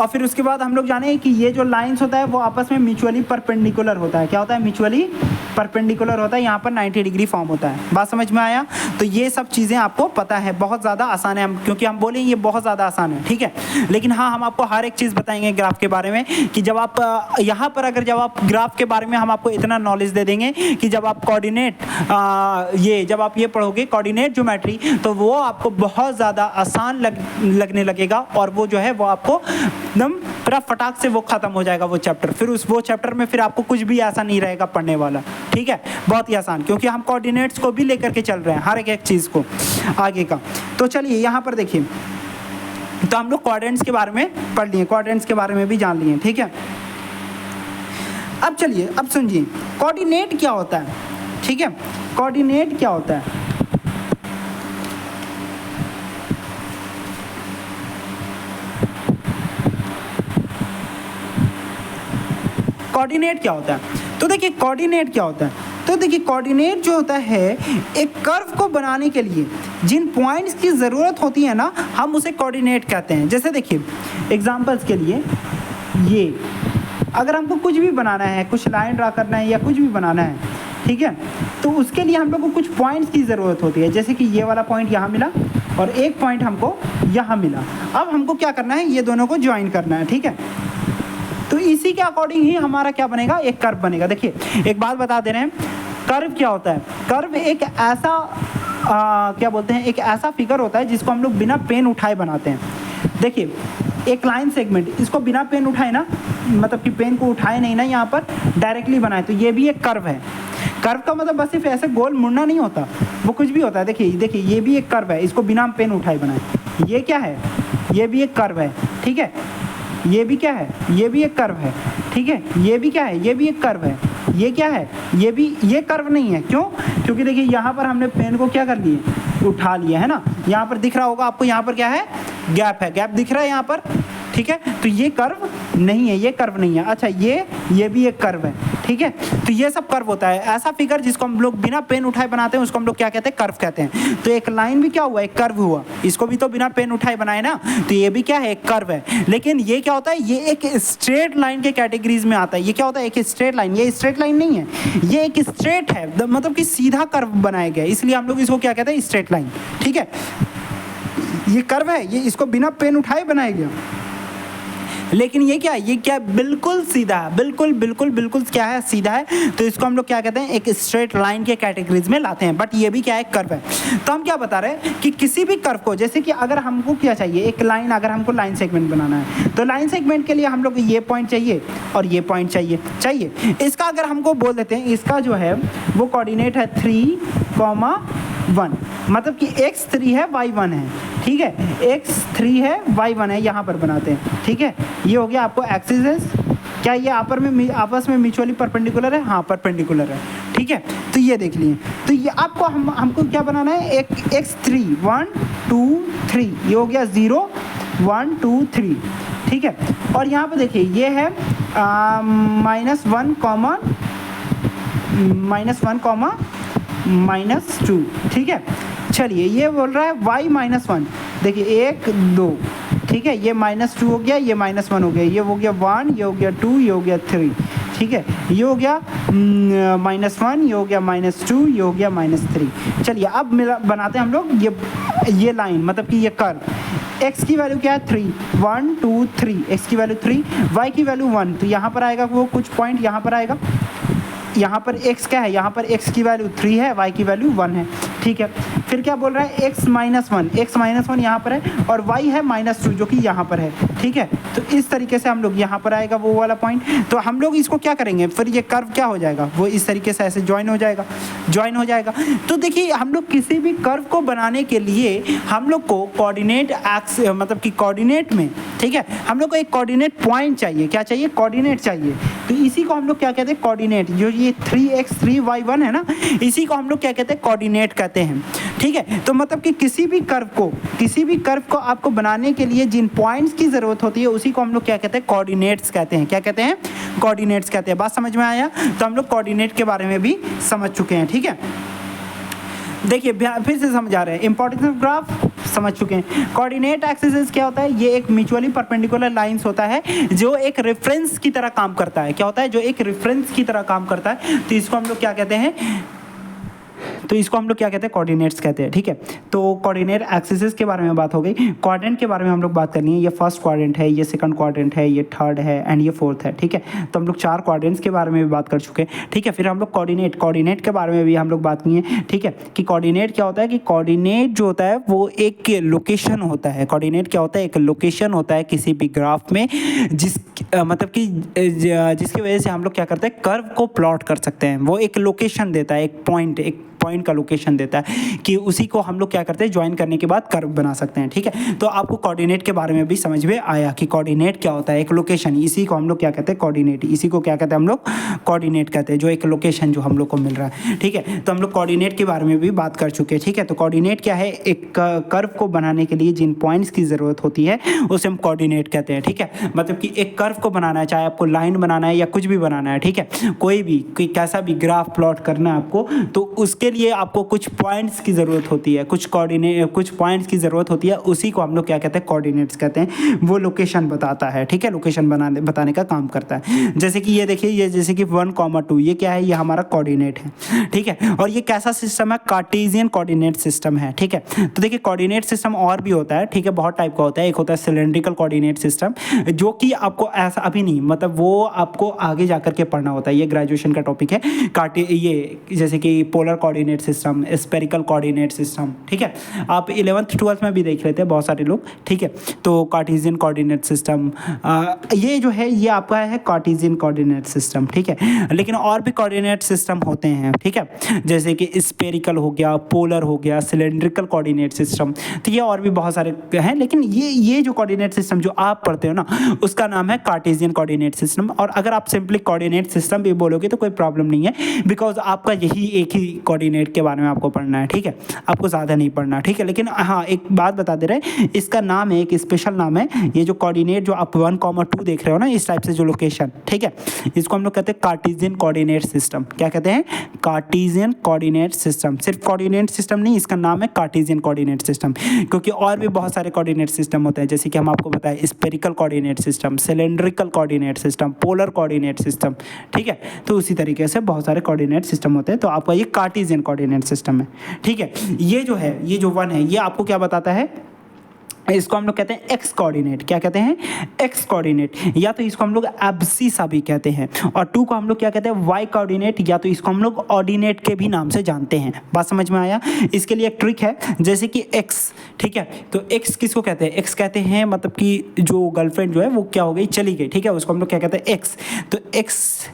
और फिर उसके बाद हम लोग जाने कि ये जो लाइंस होता है वो आपस में म्यूचुअली परपेंडिकुलर होता है। क्या होता है? म्यूचुअली परपेंडिकुलर होता है, यहाँ पर 90 डिग्री फॉर्म होता है। बात समझ में आया? तो ये सब चीज़ें आपको पता है, बहुत ज़्यादा आसान है, क्योंकि हम बोलेंगे ये बहुत ज़्यादा आसान है, ठीक है। लेकिन हाँ, हम आपको हर एक चीज़ बताएंगे ग्राफ के बारे में, कि जब आप यहाँ पर अगर जब आप ग्राफ के बारे में हम आपको इतना नॉलेज दे देंगे कि जब आप कोऑर्डिनेट जब आप ये पढ़ोगे कोऑर्डिनेट ज्योमेट्री, तो वो आपको बहुत ज़्यादा आसान लगने लगेगा, और वो जो है वो आपको एकदम पूरा फटाक से वो खत्म हो जाएगा वो चैप्टर। फिर वो चैप्टर में फिर आपको कुछ भी ऐसा नहीं रहेगा पढ़ने वाला, ठीक है, बहुत ही आसान, क्योंकि हम कोऑर्डिनेट्स को भी लेकर के चल रहे हैं, हर एक चीज़ को आगे का। तो चलिए यहाँ पर देखिए, तो हम लोग क्वाड्रेंट्स के बारे में पढ़ लिए, क्वाड्रेंट्स के बारे में भी जान लिए, ठीक है। अब चलिए, अब सुनिए कोऑर्डिनेट क्या होता है, ठीक है, कोऑर्डिनेट क्या होता है। कोऑर्डिनेट क्या होता है? तो देखिए कोऑर्डिनेट क्या होता है, तो देखिए कोऑर्डिनेट जो होता है, एक कर्व को बनाने के लिए जिन पॉइंट्स की ज़रूरत होती है ना, हम उसे कोऑर्डिनेट कहते हैं। जैसे देखिए एग्जांपल्स के लिए, ये अगर हमको कुछ भी बनाना है, कुछ लाइन ड्रा करना है या कुछ भी बनाना है, ठीक है, तो उसके लिए हम लोग को कुछ पॉइंट्स की ज़रूरत होती है। जैसे कि ये वाला पॉइंट यहाँ मिला और एक पॉइंट हमको यहाँ मिला। अब हमको क्या करना है, ये दोनों को ज्वाइन करना है, ठीक है। तो इसी के अकॉर्डिंग ही हमारा क्या बनेगा, एक कर्व बनेगा। देखिए एक बात बता दे रहे हैं, कर्व क्या होता है? कर्व एक ऐसा क्या बोलते हैं, एक ऐसा फिगर होता है जिसको हम लोग बिना पेन उठाए बनाते हैं। देखिए एक लाइन सेगमेंट, इसको बिना पेन उठाए ना, मतलब कि पेन को उठाए नहीं ना, यहाँ पर डायरेक्टली बनाए, तो ये भी एक कर्व है। कर्व का मतलब बस सिर्फ ऐसे गोल मुड़ना नहीं होता, वो कुछ भी होता है। देखिए ये भी एक कर्व है, इसको बिना पेन उठाए बनाए। ये क्या है? ये भी एक कर्व है, ठीक है। ये भी क्या है? ये भी एक कर्व है, ठीक है। ये भी क्या है? ये भी एक कर्व है। ये क्या है? ये कर्व नहीं है। क्यों? क्योंकि देखिए यहाँ पर हमने पेन को क्या कर लिए, उठा लिया है ना। यहाँ पर दिख रहा होगा आपको, यहाँ पर क्या है, गैप है, गैप दिख रहा है यहाँ पर, ठीक है। तो ये कर्व नहीं है, ये कर्व नहीं है। अच्छा ये भी एक कर्व है, ठीक है। तो ये सब कर्व होता है। ऐसा फिगर जिसको हम लोग बिना पेन उठाए बनाते हैं उसको हम लोग क्या कहते हैं, कर्व कहते हैं। तो एक लाइन भी क्या हुआ, एक कर्व हुआ, इसको भी तो बिना पेन उठाए बनाए ना, तो ये भी क्या है, एक कर्व है। लेकिन ये क्या होता है, ये एक स्ट्रेट लाइन के कैटेगरीज में आता है। ये क्या होता है, एक स्ट्रेट लाइन। ये स्ट्रेट लाइन नहीं है, ये एक स्ट्रेट है, मतलब कि सीधा कर्व बनाया गया, इसलिए हम लोग इसको क्या कहते हैं, स्ट्रेट लाइन, ठीक है। ये कर्व है, ये इसको बिना पेन उठाए बनाया गया। लेकिन ये क्या है, ये क्या बिल्कुल सीधा है, बिल्कुल क्या है, सीधा है। तो इसको हम लोग क्या कहते हैं, एक स्ट्रेट लाइन के कैटेगरीज में लाते हैं। बट ये भी क्या है, कर्व है। तो हम क्या बता रहे हैं कि किसी भी कर्व को, जैसे कि अगर हमको क्या चाहिए, एक लाइन, अगर हमको लाइन सेगमेंट बनाना है, तो लाइन सेगमेंट के लिए हम लोग ये पॉइंट चाहिए और ये पॉइंट चाहिए। इसका अगर हमको बोल देते हैं, इसका जो है वो कोऑर्डिनेट है 3,1, मतलब कि x3 है y1 है, ठीक है। x3 है y1 है, यहाँ पर बनाते हैं, ठीक है। ये हो गया आपको एक्सिस। क्या ये आपस में म्यूचुअली परपेंडिकुलर है? हाँ, परपेंडिकुलर है, ठीक है। तो ये देख लिए। तो ये आपको हमको क्या बनाना है, एक x3 1 2 3, ये हो गया 0 1 2 3, ठीक है। और यहाँ पे देखिए ये है -1, -2, ठीक है। चलिए ये बोल रहा है y -1, देखिए 1 2, ठीक है, ये -2 हो गया, ये -1 हो गया, ये हो गया 1, ये हो गया 2, ये हो गया 3, ठीक है, ये हो गया -1, ये हो गया -2, ये हो गया -3। चलिए अब बनाते हैं हम लोग ये लाइन, मतलब कि ये कर्व। x की वैल्यू क्या है 3, 1 2 3, x की वैल्यू 3, y की वैल्यू 1, तो यहाँ पर आएगा वो कुछ पॉइंट यहाँ पर आएगा, यहाँ पर x क्या है, यहाँ पर x की वैल्यू 3 है, y की वैल्यू 1 है, ठीक है। फिर क्या बोल रहा है x -1 यहाँ पर है और y है -2 जो कि यहाँ पर है, ठीक है। तो इस तरीके से हम लोग यहाँ पर आएगा वो वाला पॉइंट, तो हम लोग इसको क्या करेंगे, फिर ये कर्व क्या हो जाएगा, वो इस तरीके से ऐसे ज्वाइन हो जाएगा। तो देखिए हम लोग किसी भी कर्व को बनाने के लिए हम लोग को कोऑर्डिनेट एक्स, मतलब कि कोऑर्डिनेट में, ठीक है, हम लोग को एक कोऑर्डिनेट पॉइंट चाहिए, क्या चाहिए, कोऑर्डिनेट चाहिए। तो इसी को हम लोग क्या कहते हैं, कोऑर्डिनेट। जो ये 3x 3y1 है ना, इसी को हम लोग क्या कहते हैं, कोऑर्डिनेट कहते हैं, ठीक है। तो मतलब कि किसी भी कर्व को आपको बनाने के लिए जिन पॉइंट्स की ज़रूरत होती है उसी को हम लोग क्या कहते हैं, कोऑर्डिनेट्स कहते हैं। क्या कहते हैं, कोऑर्डिनेट्स कहते हैं। बात समझ में आया? तो हम लोग कोऑर्डिनेट के बारे में भी समझ चुके हैं, ठीक है। देखिए फिर से समझा रहे हैं, इंपॉर्टेंस ऑफ ग्राफ समझ चुके हैं। कोऑर्डिनेट एक्सिस क्या होता है, ये एक म्यूचुअली परपेंडिकुलर लाइंस होता है जो एक रेफरेंस की तरह काम करता है। क्या होता है, जो एक रेफरेंस की तरह काम करता है। तो इसको हम लोग क्या कहते हैं, कोऑर्डिनेट्स कहते हैं, ठीक है। तो कोऑर्डिनेट एक्सिस के बारे में बात हो गई। क्वाड्रेंट के बारे में हम लोग बात करनी है। ये फर्स्ट क्वाड्रेंट है, ये सेकंड क्वाड्रेंट है, ये थर्ड है एंड ये फोर्थ है, ठीक है। तो हम लोग 4 क्वाड्रेंट्स के बारे में भी बात कर चुके हैं, ठीक है। फिर हम लोग कोऑर्डिनेट के बारे में भी हम लोग बात किए, ठीक है, कि कोऑर्डिनेट क्या होता है, कि कोऑर्डिनेट जो होता है वो एक लोकेशन होता है। कोऑर्डिनेट क्या होता है, एक लोकेशन होता है किसी भी ग्राफ में, मतलब कि जिसकी वजह से हम लोग क्या करते हैं, कर्व को प्लॉट कर सकते हैं। वो एक लोकेशन देता है, एक पॉइंट का लोकेशन देता है कि उसी को हम लोग क्या करते हैं, ज्वाइन करने के बाद कर्व बना सकते हैं, ठीक है। तो आपको कोऑर्डिनेट के बारे में भी समझ में आया कि कोऑर्डिनेट क्या होता है, एक लोकेशन। इसी को हम लोग क्या कहते हैं, कोऑर्डिनेट। इसी को क्या कहते हैं हम लोग, कोऑर्डिनेट कहते हैं, जो एक लोकेशन जो हम लोग को मिल रहा है, ठीक है। तो हम लोग कोऑर्डिनेट के बारे में भी बात कर चुके हैं, ठीक है। तो कोऑर्डिनेट क्या है, एक कर्व को बनाने के लिए जिन पॉइंट्स की ज़रूरत होती है उसे हम कोऑर्डिनेट कहते हैं, ठीक है। मतलब कि एक कर्व को बनाना है, चाहे आपको लाइन बनाना है या कुछ भी बनाना है, ठीक है, कोई कैसा भी ग्राफ प्लॉट करना है आपको, तो उसके लिए आपको कुछ पॉइंट्स की ज़रूरत होती है, कुछ पॉइंट्स की ज़रूरत होती है। उसी को हम लोग क्या कहते हैं, कोऑर्डिनेट्स कहते हैं। वो लोकेशन बताता है, ठीक है, लोकेशन बताने का काम करता है। जैसे कि ये देखिए, ये जैसे कि 1,2 ये क्या है, ये हमारा कोऑर्डिनेट है, ठीक है। और ये कैसा सिस्टम है, कार्टेशियन कोऑर्डिनेट सिस्टम है, ठीक है। तो देखिए कोऑर्डिनेट सिस्टम और भी होता है, ठीक है, बहुत टाइप का होता है। एक होता है सिलेंड्रिकल कोऑर्डिनेट सिस्टम, जो कि आपको ऐसा अभी नहीं, मतलब वो आपको आगे जाकर के पढ़ना होता है। ये ग्रेजुएशन का टॉपिक है। ये जैसे कि polar coordinate system, spherical coordinate system, ठीक है। आप 11th 12th में भी देख लेते हैं बहुत सारे लोग, ठीक है। तो कार्टेशियन कोऑर्डिनेट सिस्टम, ये जो है ये आपका है कार्टेशियन कोऑर्डिनेट सिस्टम, ठीक है। लेकिन और भी कोऑर्डिनेट सिस्टम होते हैं, ठीक है, जैसे कि स्फेरिकल हो गया, पोलर हो गया, सिलेंड्रिकल कोऑर्डिनेट सिस्टम, तो ये और भी बहुत सारे हैं। लेकिन ये जो कोऑर्डिनेट सिस्टम जो आप पढ़ते हो ना, उसका नाम है कार्टेशियन कोऑर्डिनेट सिस्टम। और अगर आप सिंपली कोऑर्डिनेट सिस्टम भी बोलोगे तो कोई प्रॉब्लम नहीं है, बिकॉज आपका यही एक ही कोऑर्डिनेट के बारे में आपको पढ़ना है, ठीक है, आपको ज़्यादा नहीं पढ़ना, ठीक है। लेकिन हाँ, एक बात बता दे रहे, इसका नाम है, एक स्पेशल नाम है। ये जो कोऑर्डिनेट जो आप 1,2 देख रहे हो ना, इस टाइप से जो लोकेशन, ठीक है, इसको हम लोग कहते हैं कार्टेशियन कोऑर्डिनेट सिस्टम। क्या कहते हैं, कार्टेशियन कोऑर्डिनेट सिस्टम। सिर्फ कोऑर्डिनेट सिस्टम नहीं, इसका नाम है कार्टेशियन कोऑर्डिनेट सिस्टम, क्योंकि और भी बहुत सारे कोऑर्डिनेट सिस्टम होते हैं, जैसे कि हम आपको बताएं spherical coordinate system, cylindrical coordinate system, polar coordinate system, ठीक है। तो उसी तरीके से बहुत सारे कोऑर्डिनेट सिस्टम होते हैं। तो आपका ये कार्टेशियन कोऑर्डिनेट सिस्टम है, ठीक है। ये जो है, ये जो 1 है, ये आपको क्या बताता है, इसको हम लोग कहते हैं एक्स कोऑर्डिनेट। क्या कहते हैं, एक्स कोऑर्डिनेट, या तो इसको हम लोग एब्सिसा भी कहते हैं। और 2 को हम लोग क्या कहते हैं, वाई कोऑर्डिनेट, या तो इसको हम लोग ऑर्डिनेट के भी नाम से जानते हैं। बात समझ में आया? इसके लिए एक ट्रिक है, जैसे कि एक्स, ठीक है, तो एक्स किसको कहते हैं, एक्स कहते हैं मतलब कि जो गर्लफ्रेंड जो है वो क्या हो गई, चली गई, ठीक है, उसको हम लोग क्या कहते हैं, एक्स। तो एक्स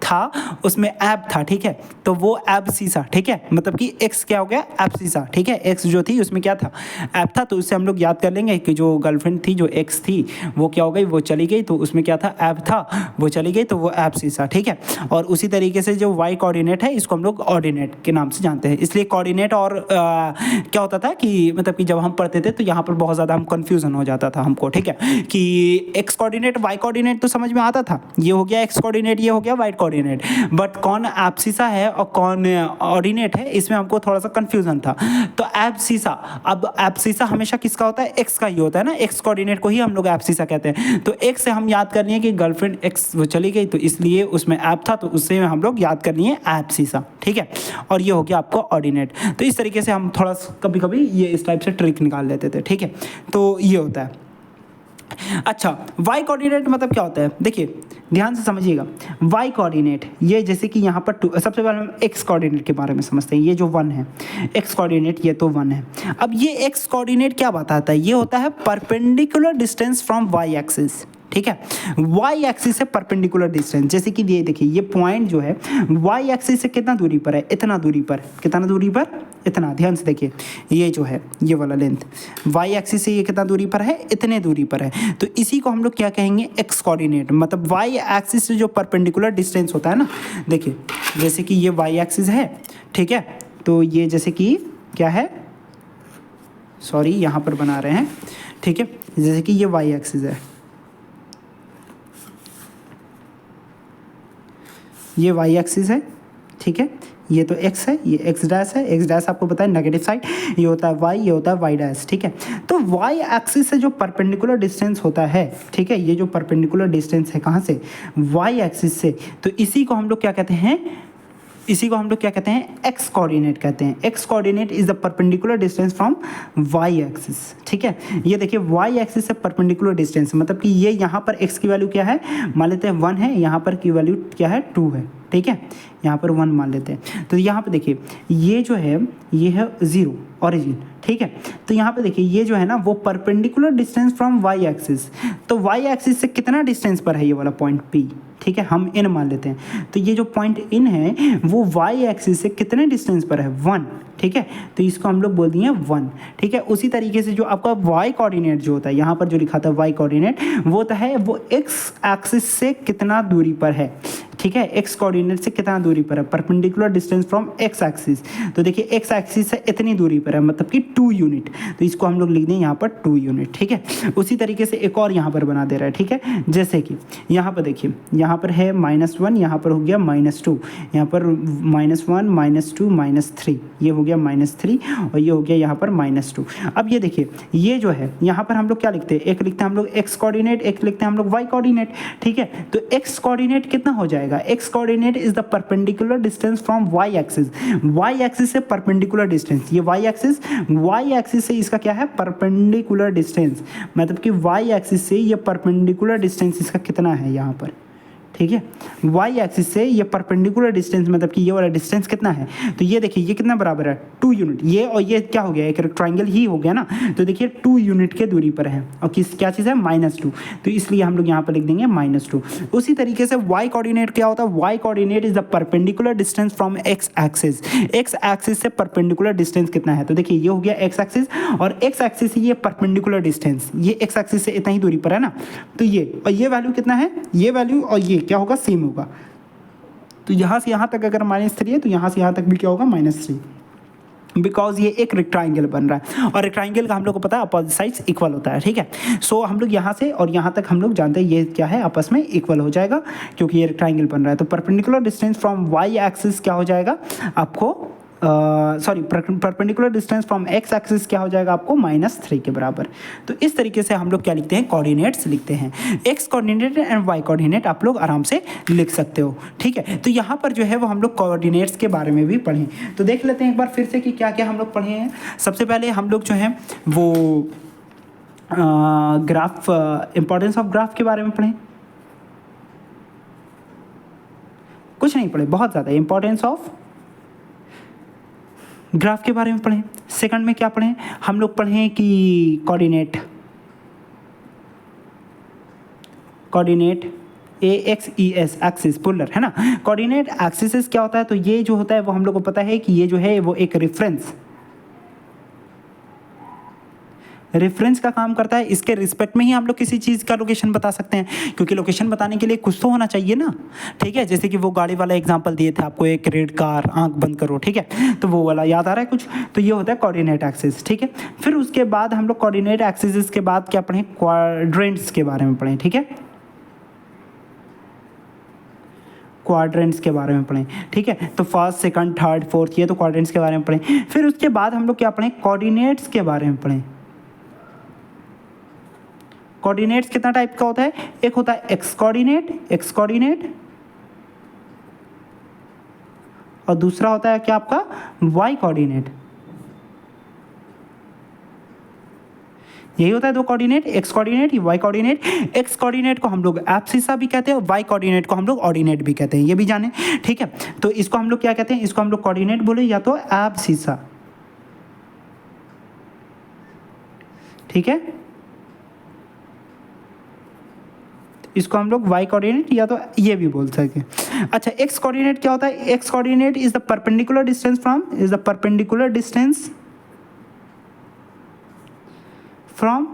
था, उसमें ऐप था, ठीक है, तो वो एब्सिसा, ठीक है, मतलब कि एक्स क्या हो गया, एब्सिसा, ठीक है। एक्स जो थी उसमें क्या था, ऐप था, तो उससे हम लोग याद कर लेंगे कि जो गर्लफ्रेंड थी, जो एक्स थी, वो क्या हो गई, वो चली गई, तो उसमें क्या था, ऐप था, वो चली गई, तो वो एब्सिसा, ठीक है। और उसी तरीके से जो वाई कोऑर्डिनेट है, इसको हम लोग ऑर्डिनेट के नाम से जानते हैं। इसलिए कोऑर्डिनेट और क्या होता था कि मतलब कि जब हम पढ़ते थे तो यहाँ पर बहुत ज़्यादा हम कन्फ्यूजन हो जाता था हमको, ठीक है, कि एक्स कोऑर्डिनेट वाई कोऑर्डिनेट तो समझ में आता था, ये हो गया एक्स कोऑर्डिनेट, ये हो गया वाई कोऑर्डिनेट, कोऑर्डिनेट, बट कौन एब्सिसा है और कौन ऑर्डिनेट है इसमें हमको थोड़ा सा कंफ्यूजन था। तो एब्सिसा, अब एब्सिसा हमेशा किसका होता है, एक्स का ही होता है ना, एक्स कोऑर्डिनेट को ही हम लोग एब्सिसा कहते हैं। तो एक्स से हम याद करनी है कि गर्लफ्रेंड एक्स वो चली गई, तो इसलिए उसमें ऐप था, तो उससे हम लोग याद करनी है एब्सिसा, ठीक है। और ये हो गया आपको ऑर्डिनेट। तो इस तरीके से हम थोड़ा कभी कभी ये इस टाइप से ट्रिक निकाल लेते थे, ठीक है। तो ये होता है। अच्छा, वाई कोऑर्डिनेट मतलब क्या होता है, देखिए ध्यान से समझिएगा। वाई कोऑर्डिनेट ये जैसे कि यहाँ पर सबसे पहले हम एक्स कोऑर्डिनेट के बारे में समझते हैं। ये जो 1 है एक्स कोऑर्डिनेट, ये तो 1 है। अब ये एक्स कोऑर्डिनेट क्या बताता है, ये होता है perpendicular distance from Y axis, ठीक है। वाई एक्सिस से परपेंडिकुलर डिस्टेंस, जैसे कि ये देखिए ये पॉइंट जो है वाई एक्सिस से कितना दूरी पर है, इतना दूरी पर, कितना दूरी पर, इतना। ध्यान से देखिए ये जो है ये वाला लेंथ वाई एक्सिस से ये कितना दूरी पर है, इतने दूरी पर है। तो इसी को हम लोग क्या कहेंगे, एक्स कोऑर्डिनेट। मतलब वाई एक्सिस से जो परपेंडिकुलर डिस्टेंस होता है ना, देखिए जैसे कि ये वाई एक्सिस है, ठीक है। तो ये जैसे कि क्या है, सॉरी यहाँ पर बना रहे हैं, ठीक है। जैसे कि ये वाई एक्सिस है, ये वाई एक्सिस है, ठीक है। ये तो एक्स है, ये एक्स डैश है, एक्स डैश आपको पता है नेगेटिव साइड, ये होता है वाई, ये होता है वाई डैश, ठीक है। तो वाई एक्सिस से जो परपेंडिकुलर डिस्टेंस होता है, ठीक है, ये जो परपेंडिकुलर डिस्टेंस है कहाँ से, वाई एक्सिस से, तो इसी को हम लोग क्या कहते हैं, इसी को हम लोग क्या कहते हैं, एक्स कोऑर्डिनेट कहते हैं। X coordinate is the perpendicular distance from Y axis, ठीक है। ये देखिए वाई एक्सिस से परपेंडिकुलर डिस्टेंस, मतलब कि ये यहाँ पर एक्स की वैल्यू क्या है, मान लेते हैं 1 है, यहाँ पर की वैल्यू क्या है 2 है, ठीक है। यहाँ पर 1 मान लेते हैं। तो यहाँ पर देखिए ये जो है ये है 0 ऑरिजिन, ठीक है। तो यहाँ पे देखिए ये जो है ना वो perpendicular distance from Y axis, तो वाई एक्सिस से कितना डिस्टेंस पर है ये वाला पॉइंट पी, ठीक है, हम इन मान लेते हैं। तो ये जो पॉइंट इन है वो वाई एक्सिस से कितने डिस्टेंस पर है, 1, ठीक है। तो इसको हम लोग बोल दिए 1, ठीक है। उसी तरीके से जो आपका वाई कोऑर्डिनेट जो होता है, यहाँ पर जो लिखा था वाई कोऑर्डिनेट, वो होता है वो एक्स एक्सिस से कितना दूरी पर है, ठीक है। एक्स कोऑर्डिनेट से कितना दूरी पर है, perpendicular distance from X axis. तो देखिए एक्स एक्सिस से इतनी दूरी पर है, मतलब कि 2 यूनिट। तो इसको हम लोग लिख दें यहाँ पर 2 यूनिट, ठीक है। उसी तरीके से एक और यहाँ पर बना दे रहा है, ठीक है। जैसे कि यहाँ पर देखिए यहाँ पर है -1, यहाँ पर हो गया -2, यहाँ पर -1 -2 -3, ये हो गया -3 और ये हो गया यहाँ पर -2। अब ये देखिए ये जो है यहाँ पर हम लोग क्या लिखते हैं, एक लिखते हैं हम लोग एक्स कोऑर्डिनेट, एक लिखते हैं हम लोग वाई कोऑर्डिनेट, ठीक है। तो एक्स कोऑर्डिनेट कितना हो जाएगा, X coordinate is the perpendicular distance from Y axis, Y axis से परपेंडिकुलर डिस्टेंस, ये वाई एक्सिस से इसका क्या है परपेंडिकुलर डिस्टेंस, मतलब कि वाई एक्सिस से ये परपेंडिकुलर डिस्टेंस इसका कितना है यहाँ पर, ठीक है। वाई एक्सिस से ये परपेंडिकुलर डिस्टेंस मतलब कि ये वाला डिस्टेंस कितना है, तो ये देखिए ये कितना बराबर है 2 यूनिट, ये और ये क्या हो गया एक ट्रायंगल ही हो गया ना। तो देखिए 2 यूनिट के दूरी पर है और किस क्या चीज़ है -2, तो इसलिए हम लोग यहाँ पर लिख देंगे -2। उसी तरीके से वाई कोऑर्डिनेट क्या होता है, Y coordinate is the perpendicular distance from X axis, X axis से परपेंडिकुलर डिस्टेंस कितना है, तो देखिए ये हो गया एक्स एक्सिस और एक्स एक्सिस से ये परपेंडिकुलर डिस्टेंस, ये एक्स एक्सिस से इतना ही दूरी पर है ना। तो ये और ये वैल्यू कितना है, ये वैल्यू और ये क्या होगा, सेम होगा। तो यहाँ से यहाँ तक अगर -3 है तो यहाँ से यहाँ तक भी क्या होगा -3, बिकॉज ये एक रेक्टेंगल बन रहा है और रेक्टेंगल का हम लोग को पता है अपोजिट साइड्स इक्वल होता है, ठीक है। सो हम लोग यहाँ से और यहाँ तक हम लोग जानते हैं ये क्या है, आपस में इक्वल हो जाएगा क्योंकि ये रेक्टेंगल बन रहा है। तो perpendicular distance from Y axis क्या हो जाएगा आपको, sorry perpendicular distance from X axis क्या हो जाएगा आपको -3 के बराबर। तो इस तरीके से हम लोग क्या लिखते हैं, कोऑर्डिनेट्स लिखते हैं। X coordinate and Y coordinate आप लोग आराम से लिख सकते हो, ठीक है। तो यहाँ पर जो है वो हम लोग कोऑर्डिनेट्स के बारे में भी पढ़ें, तो देख लेते हैं एक बार फिर से कि क्या क्या हम लोग पढ़े हैं। सबसे पहले हम लोग जो है वो ग्राफ, इंपॉर्टेंस ऑफ ग्राफ के बारे में पढ़ें, कुछ नहीं पढ़े, बहुत ज़्यादा इंपॉर्टेंस ऑफ ग्राफ के बारे में पढ़ें। सेकंड में क्या पढ़ें, हम लोग पढ़ें कि कोऑर्डिनेट AXES एक्सिस पोलर है ना, कोऑर्डिनेट एक्सिस क्या होता है, तो ये जो होता है वो हम लोग को पता है कि ये जो है वो एक रेफरेंस का काम करता है। इसके रिस्पेक्ट में ही हम लोग किसी चीज़ का लोकेशन बता सकते हैं, क्योंकि लोकेशन बताने के लिए कुछ तो होना चाहिए ना, ठीक है। जैसे कि वो गाड़ी वाला एग्जांपल दिए थे आपको, एक रेड कार, आंख बंद करो, ठीक है, तो वो वाला याद आ रहा है कुछ, तो ये होता है कोऑर्डिनेट एक्सिस, ठीक है। फिर उसके बाद हम लोग कोऑर्डिनेट एक्सिस के बाद क्या पढ़ें, क्वाड्रेंट्स के बारे में पढ़ें, ठीक है। क्वाड्रेंट्स के बारे में पढ़ें, ठीक है। तो फर्स्ट, सेकंड, थर्ड, फोर्थ, ये तो क्वाड्रेंट्स के बारे में पढ़ें। फिर उसके बाद हम लोग क्या पढ़ें, कोऑर्डिनेट्स के बारे में पढ़ें। कोऑर्डिनेट्स कितना टाइप का होता है, एक होता है एक्स कोऑर्डिनेट, और दूसरा होता है क्या आपका वाई कोऑर्डिनेट। यही होता है दो coordinate, X coordinate, Y coordinate. X coordinate को हम लोग एब्सिसा भी कहते हैं, वाई कोऑर्डिनेट को हम लोग ऑर्डिनेट भी कहते हैं, ये भी जाने, ठीक है। तो इसको हम लोग क्या कहते हैं, इसको हम लोग कोऑर्डिनेट बोले या तो एब्सिसा, ठीक है। इसको हम लोग वाई कोऑर्डिनेट या तो ये भी बोल सकते हैं। अच्छा, एक्स कोऑर्डिनेट क्या होता है, x coordinate is the perpendicular distance from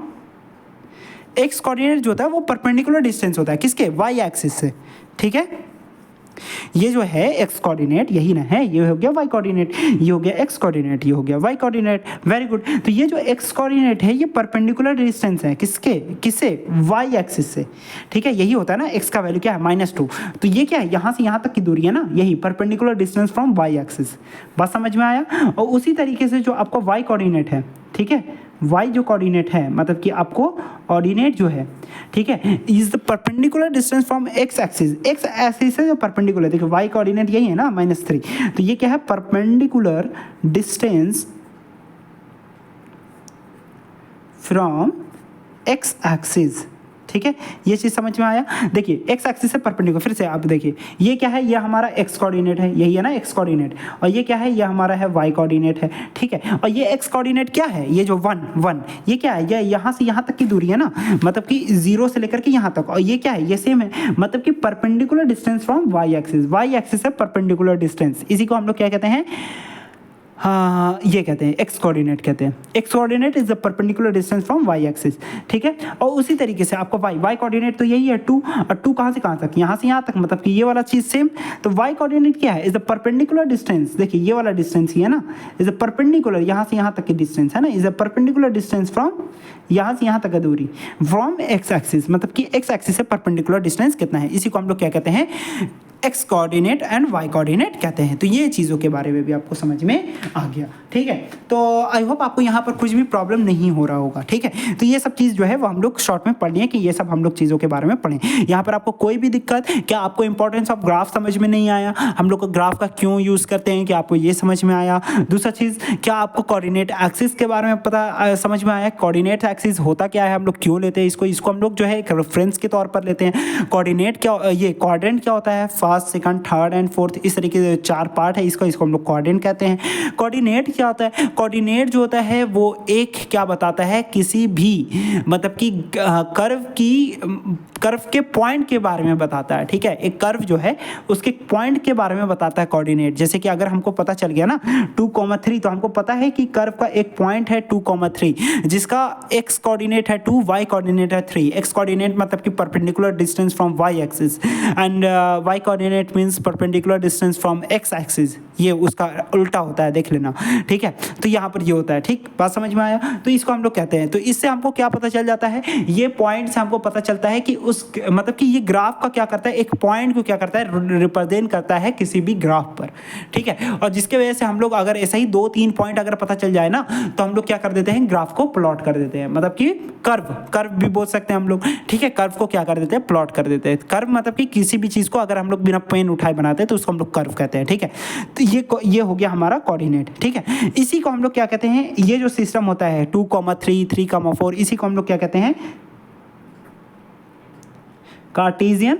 x coordinate जो होता है वो परपेंडिकुलर डिस्टेंस होता है किसके, वाई एक्सिस से, ठीक है। ये जो है एक्स कोऑर्डिनेट यही ना है, ये हो गया वाई कोऑर्डिनेट, ये हो गया एक्स कोऑर्डिनेट, ये हो गया वाई कोऑर्डिनेट, वेरी गुड। तो ये जो एक्स कोऑर्डिनेट है ये परपेंडिकुलर डिस्टेंस है किससे, वाई एक्सिस से, ठीक है। यही होता है ना, एक्स का वैल्यू क्या है -2, तो ये क्या है, यहाँ से यहाँ तक की दूरी है ना, यही perpendicular distance from Y axis. बात समझ में आया। और उसी तरीके से जो आपको वाई कोऑर्डिनेट है, ठीक है, वाई जो कोऑर्डिनेट है मतलब कि आपको ऑर्डिनेट जो है, ठीक है, is the perpendicular distance from X axis से जो परपेंडिकुलर, देखिए वाई कोऑर्डिनेट यही है ना -3, तो ये क्या है, perpendicular distance from X axis, ठीक है। ये चीज़ समझ में आया। देखिए एक्स एक्सिस से परपेंडिकुलर, फिर से आप देखिए, ये क्या है, ये हमारा एक्स कोऑर्डिनेट है, यही है ना एक्स कोऑर्डिनेट, और ये क्या है, ये हमारा है वाई कोऑर्डिनेट है, ठीक है। और ये एक्स कोऑर्डिनेट क्या है, ये जो 1 ये क्या है, ये यहाँ से यहाँ तक की दूरी है ना, मतलब कि 0 से लेकर के यहाँ तक, और ये क्या है, ये सेम है, मतलब कि perpendicular distance from Y axis है परपेंडिकुलर डिस्टेंस, इसी को हम लोग क्या कहते हैं, हाँ ये कहते हैं एक्स कोऑर्डिनेट कहते हैं। X coordinate is the perpendicular distance from Y axis, ठीक है। और उसी तरीके से आपको वाई कोऑर्डिनेट तो यही है 2, और 2 कहाँ से कहाँ तक, यहाँ से यहाँ तक, मतलब कि ये वाला चीज़ सेम। तो वाई कोऑर्डिनेट क्या है, इज द परपेंडिकुलर डिस्टेंस, देखिए ये वाला डिस्टेंस ही है ना, इज द परपेंडिकुलर, यहाँ से यहाँ तक की डिस्टेंस है ना, is the perpendicular distance from यहाँ से यहाँ तक का दूरी फ्रॉम एक्स एक्सिस, मतलब कि एक्स एक्सिस से परपेंडिकुलर डिस्टेंस कितना है, इसी को हम लोग क्या कहते हैं, X coordinate and Y coordinate कहते हैं। तो ये चीज़ों के बारे में भी आपको समझ में आ गया, ठीक है। तो आई होप आपको यहाँ पर कुछ भी प्रॉब्लम नहीं हो रहा होगा, ठीक है। तो ये सब चीज़ जो है वो हम लोग शॉर्ट में पढ़ लिए कि ये सब हम लोग चीज़ों के बारे में पढ़ें। यहाँ पर आपको कोई भी दिक्कत, क्या आपको इंपॉर्टेंस ऑफ ग्राफ समझ में नहीं आया, हम लोग को ग्राफ का क्यों यूज़ करते हैं, कि आपको ये समझ में आया। दूसरा चीज़, क्या आपको कोऑर्डिनेट एक्सिस के बारे में पता समझ में आया, कोऑर्डिनेट एक्सिस होता क्या है, हम लोग क्यों लेते हैं इसको हम लोग जो है एक रेफरेंस के तौर पर लेते हैं। कोऑर्डिनेट क्या, ये क्वाड्रेंट क्या होता है, first, second, third and fourth, इस तरीके से 4 पार्ट है, इसको हम लोग क्वाड्रेंट कहते हैं। कोऑर्डिनेट क्या होता है, कोऑर्डिनेट जो होता है वो एक क्या बताता है, किसी भी मतलब कि कर्व के पॉइंट के बारे में बताता है, ठीक है। एक कर्व जो है उसके पॉइंट के बारे में बताता है कोऑर्डिनेट। जैसे कि अगर हमको पता चल गया ना 2,3, तो हमको पता है कि कर्व का एक पॉइंट है 2,3, जिसका एक्स कोऑर्डिनेट है 2, वाई कोऑर्डिनेट है 3। एक्स कोऑर्डिनेट मतलब कि perpendicular distance from Y axis, and Y coordinate means perpendicular distance from X axis, ये उसका उल्टा होता है, देख लेना, ठीक है। तो यहाँ पर ये होता है, ठीक, बात समझ में आया। तो इसको हम लोग कहते हैं। तो इससे हमको क्या पता चल जाता है, ये पॉइंट से हमको पता चलता है कि उस मतलब कि ये ग्राफ का क्या करता है, एक पॉइंट को क्या करता है, रिप्रेजेंट करता है किसी भी ग्राफ पर, ठीक है। और जिसके वजह से हम लोग अगर ऐसा ही 2-3 पॉइंट अगर पता चल जाए ना, तो हम लोग क्या कर देते हैं, ग्राफ को प्लॉट कर देते हैं, मतलब कि कर्व भी बोल सकते हैं हम लोग, ठीक है। कर्व को क्या कर देते हैं, प्लॉट कर देते हैं। कर्व मतलब कि किसी भी चीज़ को अगर हम लोग बिना पेन उठाए बनाते हैं तो उसको हम लोग कर्व कहते हैं, ठीक है। तो ये हो गया हमारा कोऑर्डिनेट, ठीक है। इसी को हम लोग क्या कहते हैं, ये जो सिस्टम होता है 2,3, 3,4, इसी को हम लोग क्या कहते हैं, कार्टेशियन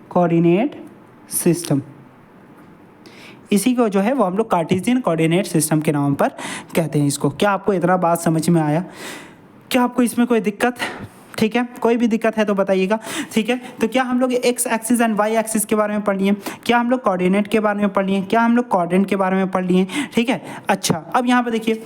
कोऑर्डिनेट सिस्टम। इसी को जो है वो हम लोग कार्टेशियन कोऑर्डिनेट सिस्टम के नाम पर कहते हैं इसको। क्या आपको इतना बात समझ में आया, क्या आपको इसमें कोई दिक्कत, ठीक है, कोई भी दिक्कत है तो बताइएगा, ठीक है। तो क्या हम लोग X axis and Y axis के बारे में पढ़ लिए, क्या हम लोग कोऑर्डिनेट के बारे में पढ़ लिए, क्या हम लोग कोऑर्डिनेट के बारे में पढ़ लिए, ठीक है। अच्छा, अब यहाँ पे देखिए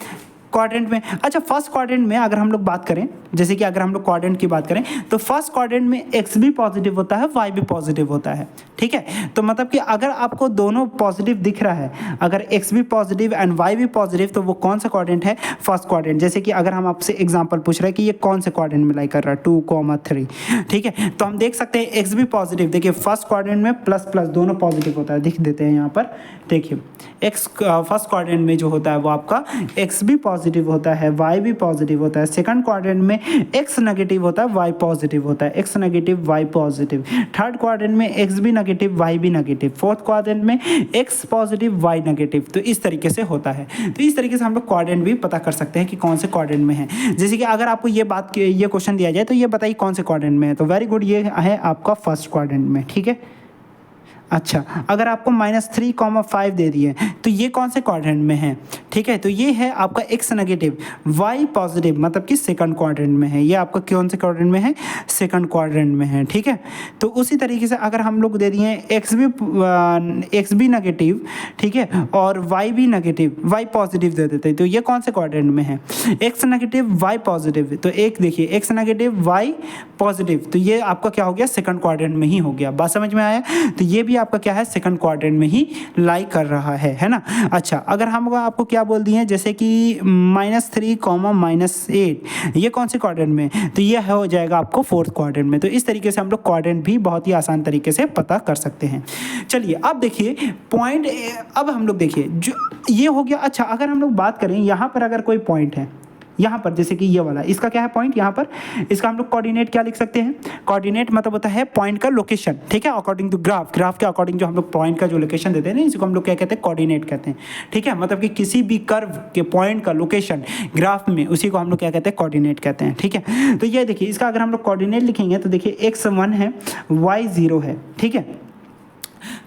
क्वाड्रेंट में। अच्छा, फर्स्ट क्वाड्रेंट में अगर हम लोग बात करें, जैसे कि अगर हम लोग क्वाड्रेंट की बात करें तो फर्स्ट क्वाड्रेंट में एक्स भी पॉजिटिव होता है, वाई भी पॉजिटिव होता है, ठीक है। तो मतलब कि अगर आपको दोनों पॉजिटिव दिख रहा है, अगर एक्स भी पॉजिटिव एंड वाई भी पॉजिटिव, तो वो कौन सा क्वाड्रेंट है? First quadrant. जैसे कि अगर हम आपसे एग्जांपल पूछ रहे हैं कि ये कौन से क्वाड्रेंट में लाई कर रहा है, 2,3, ठीक है। तो हम देख सकते हैं एक्स भी पॉजिटिव, देखिए फर्स्ट क्वाड्रेंट में प्लस प्लस दोनों पॉजिटिव होता है, दिख देते हैं यहाँ पर, देखिए एक्स फर्स्ट क्वाड्रेंट में जो होता है वो आपका एक्स भी पॉजिटिव होता है, वाई भी पॉजिटिव होता है। सेकंड क्वाड्रेंट में एक्स नेगेटिव होता है, वाई पॉजिटिव होता है, X negative Y positive. Third quadrant में एक्स भी नेगेटिव, वाई भी नेगेटिव। फोर्थ क्वाड्रेंट में एक्स पॉजिटिव, वाई नेगेटिव। तो इस तरीके से होता है। तो इस तरीके से हम लोग क्वाड्रेंट भी पता कर सकते हैं कि कौन से क्वाड्रेंट में है। जैसे कि अगर आपको ये क्वेश्चन दिया जाए तो ये बताइए कौन से क्वाड्रेंट में है, तो वेरी गुड, ये है आपका फर्स्ट क्वाड्रेंट में, ठीक है। अच्छा, अगर आपको -3,5 दे दिए तो ये कौन से क्वाड्रेंट में है, ठीक है। तो ये है आपका एक्स नेगेटिव, वाई पॉजिटिव, मतलब कि सेकंड क्वाड्रेंट में है। ये आपका कौन से क्वाड्रेंट में है? सेकंड क्वाड्रेंट में है, ठीक है। तो उसी तरीके से अगर हम लोग दे दिए एक्स भी नेगेटिव, ठीक है, और वाई भी नेगेटिव, वाई पॉजिटिव दे देते हैं, तो ये कौन से क्वाड्रेंट में है? X negative, Y positive. तो एक देखिए एक्स नेगेटिव, वाई पॉजिटिव, तो ये आपका क्या हो गया? सेकंड क्वाड्रेंट में ही हो गया। बात समझ में आया? तो ये भी आपका क्या है? सेकंड क्वाड्रेंट में ही लाई कर रहा है ना। अच्छा, अगर हम आपको क्या बोल दिए हैं, जैसे कि -3, -8, ये कौन से क्वाड्रेंट में? तो ये हो जाएगा आपको फोर्थ क्वाड्रेंट में। तो इस तरीके से हम लोग क्वाड्रेंट भी बहुत ही आसान तरीके से पता कर सकते हैं। चलिए अब देखिए पॉइंट, अब हम लोग देखिए जो ये हो गया। अच्छा, अगर हम लोग बात करें यहाँ पर अगर कोई पॉइंट है, यहाँ पर जैसे कि ये वाला, इसका क्या है पॉइंट? यहाँ पर इसका हम लोग कोऑर्डिनेट क्या लिख सकते हैं? कोऑर्डिनेट मतलब होता है पॉइंट का लोकेशन, ठीक है, अकॉर्डिंग टू ग्राफ के अकॉर्डिंग जो हम लोग पॉइंट का जो लोकेशन देते हैं ना, इसको हम लोग क्या कहते हैं? कोऑर्डिनेट कहते हैं, ठीक है। मतलब कि किसी भी कर्व के पॉइंट का लोकेशन ग्राफ में, उसी को हम लोग क्या कहते हैं? कोऑर्डिनेट कहते हैं, ठीक है। तो ये देखिए इसका अगर हम लोग कोऑर्डिनेट लिखेंगे तो देखिए x1 है, y0 है, ठीक है।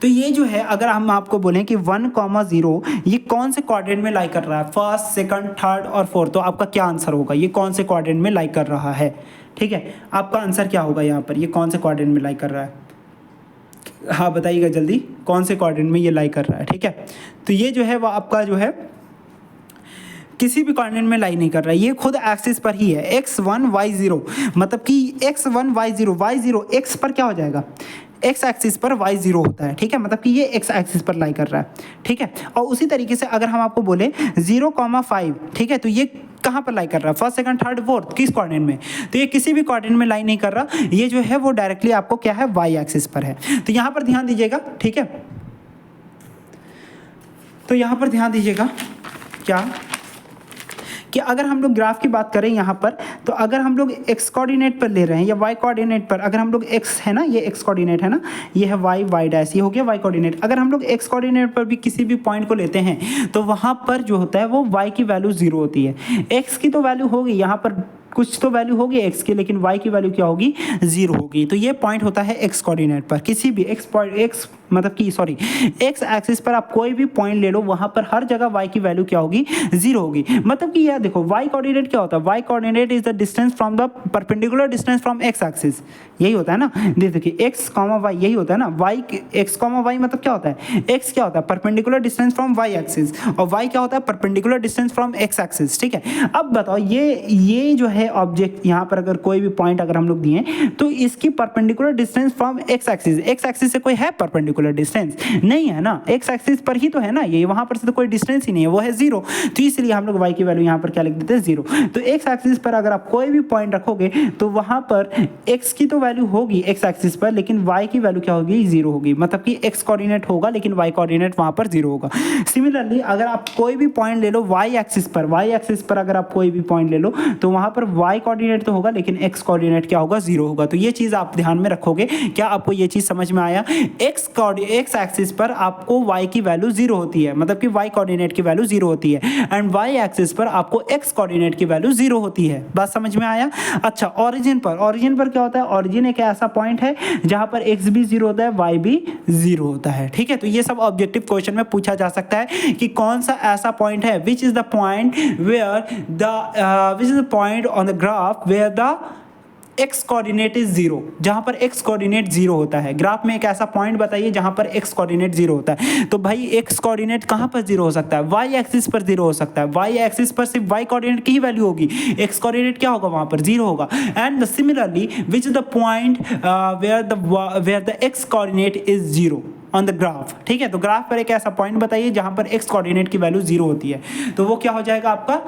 तो ये जो है अगर हम आपको बोलें कि 1,0 ये कौन से क्वाड्रेंट में लाई कर रहा है? फर्स्ट, सेकंड, थर्ड और फोर्थ। तो आपका क्या आंसर होगा? ये कौन से क्वाड्रेंट में लाई कर रहा है, ठीक है। आपका आंसर क्या होगा यहाँ पर? ये कौन से क्वाड्रेंट में लाई कर रहा है? हाँ बताइएगा जल्दी, कौन से क्वाड्रेंट में ये लाई कर रहा है, ठीक है। तो ये जो है वो आपका जो है किसी भी क्वाड्रेंट में लाई नहीं कर रहा है, ये खुद एक्सिस पर ही है, x1 y0। मतलब कि x1 y0 x पर क्या हो जाएगा? एक्स एक्सिस पर y0 होता है, ठीक है। मतलब कि ये एक्स एक्सिस पर लाई कर रहा है, ठीक है। और उसी तरीके से अगर हम आपको बोले 0,5, ठीक है, तो ये कहाँ पर लाई कर रहा है? फर्स्ट, सेकंड, थर्ड, फोर्थ, किस क्वाड्रेंट में? तो ये किसी भी क्वाड्रेंट में लाई नहीं कर रहा, ये जो है वो डायरेक्टली आपको क्या है? y एक्सिस पर है। तो यहाँ पर ध्यान दीजिएगा, ठीक है। तो यहाँ पर ध्यान दीजिएगा क्या कि अगर हम लोग ग्राफ की बात करें यहाँ पर, तो अगर हम लोग x कोऑर्डिनेट पर ले रहे हैं या y कोऑर्डिनेट पर, अगर हम लोग x है ना, ये x कोऑर्डिनेट है ना, ये है y डैश, ये हो गया y कोऑर्डिनेट। अगर हम लोग x कोऑर्डिनेट पर भी किसी भी पॉइंट को लेते हैं तो वहाँ पर जो होता है वो y की वैल्यू 0 होती है। x की तो वैल्यू होगी यहाँ पर, कुछ तो वैल्यू होगी x की, लेकिन y की वैल्यू क्या होगी? 0 होगी। तो ये पॉइंट होता है x कोऑर्डिनेट पर, किसी भी x मतलब कि सॉरी x एक्सिस पर आप कोई भी पॉइंट ले लो, वहाँ पर हर जगह y की वैल्यू क्या होगी? 0 होगी। मतलब कि यह देखो y कोऑर्डिनेट क्या होता है? y coordinate is the distance from the perpendicular distance from x axis, यही होता है ना। देखिए x, y यही होता है ना। x, y मतलब क्या होता है? x क्या होता है? Perpendicular distance from y axis, और y क्या होता है? Perpendicular distance from x axis, ठीक है। अब बताओ ये जो है ऑब्जेक्ट, यहाँ पर अगर कोई भी पॉइंट अगर हम लोग दिए तो इसकी perpendicular distance from x axis से कोई है परपेंडिकुलर डिस्टेंस? नहीं है ना, x एक्सिस पर ही तो है ना ये, वहां पर से तो कोई डिस्टेंस ही नहीं है, वो है 0। तो इसलिए हम लोग y की वैल्यू यहाँ पर क्या लिख देते हैं? 0। तो x एक्सिस पर अगर आप कोई भी पॉइंट रखोगे तो वहां पर x की तो वैल्यू होगी x एक्सिस पर, लेकिन y की वैल्यू क्या होगी? 0 होगी। मतलब कि x कोऑर्डिनेट होगा लेकिन y कोऑर्डिनेट वहां पर 0 होगा। सिमिलरली अगर आप कोई भी पॉइंट ले लो y एक्सिस पर अगर आप कोई भी पॉइंट ले लो तो वहां पर y कोऑर्डिनेट तो होगा लेकिन x कोऑर्डिनेट क्या होगा? 0 होगा। तो ये चीज आप ध्यान में रखोगे। क्या आपको ये चीज समझ में आया? x एक्सिस पर आपको y की वैल्यू 0 होती है, मतलब कि y कोऑर्डिनेट की वैल्यू 0 होती है, एंड y एक्सिस पर आपको x कोऑर्डिनेट की वैल्यू 0 होती है। बात समझ में आया? अच्छा, ओरिजिन पर क्या होता है? ओरिजिन एक ऐसा पॉइंट है जहां पर x भी 0 होता है, y भी 0 होता है, ठीक है। तो ये सब ऑब्जेक्टिव क्वेश्चन में पूछा जा सकता है कि कौन सा ऐसा पॉइंट है, which is the point on the graph where the X coordinate is zero, जहां पर एक्स कोऑर्डिनेट जीरो होता है। ग्राफ में एक ऐसा पॉइंट बताइए जहां पर एक्स कोऑर्डिनेट जीरो होता है। तो भाई एक्स कोऑर्डिनेट कहां पर जीरो हो सकता है? वाई एक्सिस पर जीरो हो सकता है। वाई एक्सिस पर सिर्फ वाई कोऑर्डिनेट की ही वैल्यू होगी, एक्स कोऑर्डिनेट क्या होगा वहां पर? जीरो होगा। And similarly which is the point where the X coordinate is zero on the graph. ठीक है, तो ग्राफ पर एक ऐसा पॉइंट बताइए जहां पर एक्स कोऑर्डिनेट की वैल्यू जीरो होती है, तो वो क्या हो जाएगा आपका?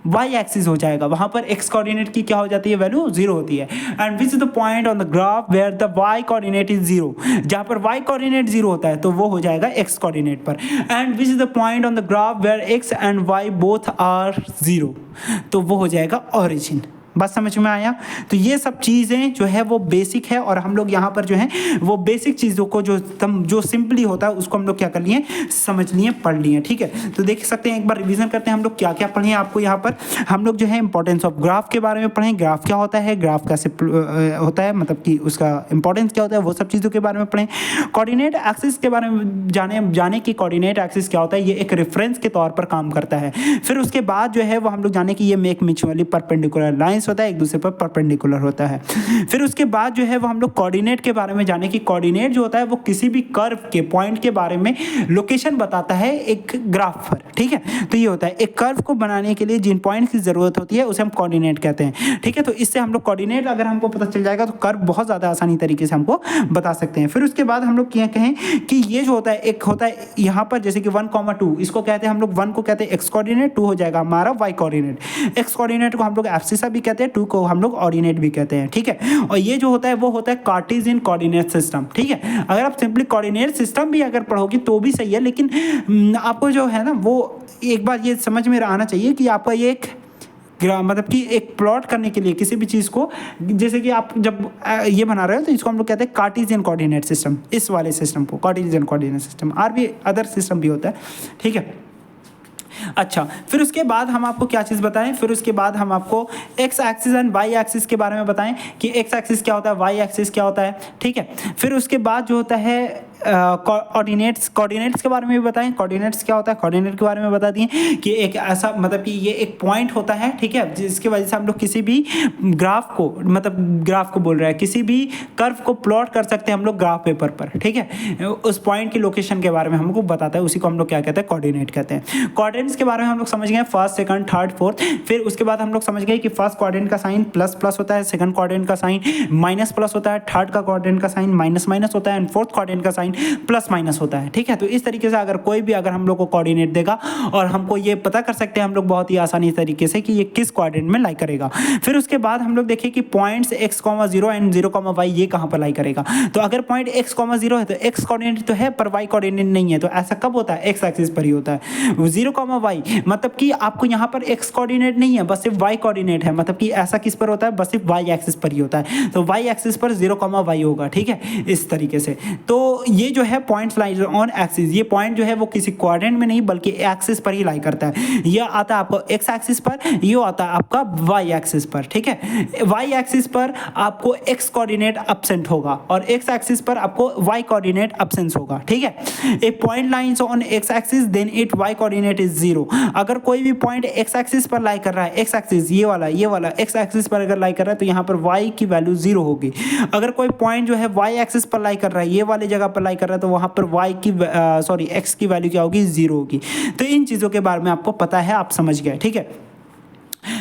वाई एक्सिस हो जाएगा। वहां पर एक्स कोऑर्डिनेट की क्या हो जाती है? वैल्यू जीरो होती है। And which is the point on the graph where the Y coordinate is zero, जहां पर वाई कोऑर्डिनेट जीरो होता है तो वो हो जाएगा एक्स कोऑर्डिनेट पर। And which is the point on the graph where X and Y both are zero, तो वो हो जाएगा ओरिजिन। बात समझ में आया? तो ये सब चीज़ें जो है वो बेसिक है, और हम लोग यहाँ पर जो है वो बेसिक चीज़ों को जो सिंपली होता है उसको हम लोग क्या कर लिए? समझ लिए, पढ़ लिए। ठीक है, तो देख सकते हैं, एक बार रिवीजन करते हैं हम लोग क्या क्या पढ़े हैं। आपको यहाँ पर हम लोग जो है इंपॉर्टेंस ऑफ ग्राफ के बारे में पढ़े, ग्राफ क्या होता है, ग्राफ कैसे होता है, मतलब कि उसका इंपॉर्टेंस क्या होता है, वो सब चीज़ों के बारे में पढ़ें। कोऑर्डिनेट एक्सिस के बारे में जाने कि कोऑर्डिनेट एक्सिस क्या होता है, ये एक रेफरेंस के तौर पर काम करता है। फिर उसके बाद जो है वो हम लोग जाने कि ये मेक म्यूचुअली परपेंडिकुलर लाइंस होता है, एक दूसरे पर परपेंडिकुलर होता है। फिर उसके बाद जो है वो हम लोग कोऑर्डिनेट के बारे में जाने कि कोऑर्डिनेट जो होता है वो किसी भी कर्व के पॉइंट के बारे में लोकेशन बताता है एक ग्राफ पर। ठीक है, तो ये होता है एक कर्व को बनाने के लिए जिन पॉइंट की जरूरत होती है उसे हम कोऑर्डिनेट कहते हैं। ठीक है, तो इससे हम लोग कोऑर्डिनेट अगर हमको पता चल जाएगा तो कर्व बहुत ज़्यादा आसानी तरीके से हमको बता सकते हैं। फिर उसके बाद हम लोग क्या कहें कि ये जो होता है एक होता है यहाँ पर जैसे कि 1,2 इसको कहते हैं हम लोग, 1 को कहते हैं एक्स कोऑर्डिनेट, 2 हो जाएगा हमारा वाई कोऑर्डिनेट। एक्स कोऑर्डिनेट को हम लोग एब्सिसा भी कहते हैं, 2 को हम लोग ऑर्डिनेट भी कहते हैं। ठीक है, और ये जो होता है वो होता है कार्टेशियन कोऑर्डिनेट सिस्टम। ठीक है, अगर आप सिंपली कोऑर्डिनेट सिस्टम भी अगर पढ़ोगे तो भी सही है, लेकिन आपको जो है ना वो एक बार ये समझ में आना चाहिए कि आपका ये एक मतलब कि एक प्लॉट करने के लिए किसी भी चीज़ को, जैसे कि आप जब ये बना रहे हो तो इसको हम लोग कहते हैं कार्टेशियन कोऑर्डिनेट सिस्टम, इस वाले सिस्टम को कार्टेशियन कोऑर्डिनेट सिस्टम। और भी अदर सिस्टम भी होता है। ठीक है, अच्छा, फिर उसके बाद हम आपको क्या चीज़ बताएं, फिर उसके बाद हम आपको X axis and Y axis के बारे में बताएं कि एक्स एक्सिस क्या होता है, वाई एक्सिस क्या होता है। ठीक है, फिर उसके बाद जो होता है कोऑर्डिनेट्स के बारे में भी बताएं, कोऑर्डिनेट्स क्या होता है, कोऑर्डिनेट के बारे में बता दिए कि एक ऐसा मतलब कि ये एक पॉइंट होता है। ठीक है, जिसकी वजह से हम लोग किसी भी ग्राफ को, मतलब ग्राफ को बोल रहे हैं, किसी भी कर्व को प्लॉट कर सकते हैं हम लोग ग्राफ पेपर पर। ठीक है, उस पॉइंट की लोकेशन के बारे में हमको बताता है, उसी को हम लोग क्या कहते हैं? कोऑर्डिनेट कहते हैं। कोऑर्डिनेट्स के बारे में हम लोग समझ गए फर्स्ट, सेकंड, थर्ड, फोर्थ। फिर उसके बाद हम लोग समझ गए कि फर्स्ट कोऑर्डिनेट का साइन प्लस प्लस होता है, सेकंड कोऑर्डिनेट का साइन माइनस प्लस होता है, थर्ड का कोऑर्डिनेट का साइन माइनस माइनस होता है, एंड फोर्थ कोऑर्डिनेट का साइन प्लस माइनस होता है। ठीक है, तो इस तरीके से अगर कोई भी अगर हम लोग को कोऑर्डिनेट देगा और हमको ये पता कर सकते हैं हम लोग बहुत ही आसानी तरीके से कि ये किस कोऑर्डिनेट में लाई करेगा। फिर उसके बाद हम लोग देखें कि पॉइंट्स x, 0 एंड 0, y ये कहाँ पर लाई करेगा। तो अगर पॉइंट x, 0 है तो x कोऑर्डिनेट तो है पर y कोऑर्डिनेट नहीं है, तो ऐसा कब होता है? x एक्सिस पर ही होता है। 0, y मतलब कि आपको यहाँ पर x कोऑर्डिनेट नहीं है, बस सिर्फ y कोऑर्डिनेट है, मतलब कि ऐसा किस पर होता है? बस सिर्फ y एक्सिस पर ही होता है, तो y एक्सिस पर 0, y होगा। ठीक है, इस तरीके से। तो ये जो है पॉइंट्स लाई ऑन एक्सिस, ये पॉइंट जो है वो किसी कोऑर्डिनेट में नहीं बल्कि एक्सिस पर ही लाई करता है। ये आता है आपको x एक्सिस पर, ये आता है आपका y एक्सिस पर। ठीक है, y एक्सिस पर आपको x कोऑर्डिनेट एब्सेंट होगा और x एक्सिस पर आपको y कोऑर्डिनेट एब्सेंस होगा। ठीक है, a point lines on x axis then it y coordinate is 0। अगर कोई भी पॉइंट x एक्सिस पर लाई कर रहा है, x एक्सिस ये वाला x एक्सिस पर अगर लाई कर रहा है तो यहाँ पर y की वैल्यू 0 होगी। अगर कोई पॉइंट जो है y एक्सिस पर लाई कर रहा है, ये वाले जगह पर लाई कर रहा है, तो वहाँ पर x की वैल्यू क्या होगी? 0 होगी। तो इन चीज़ों के बारे में आपको पता है, आप समझ गए। ठीक है,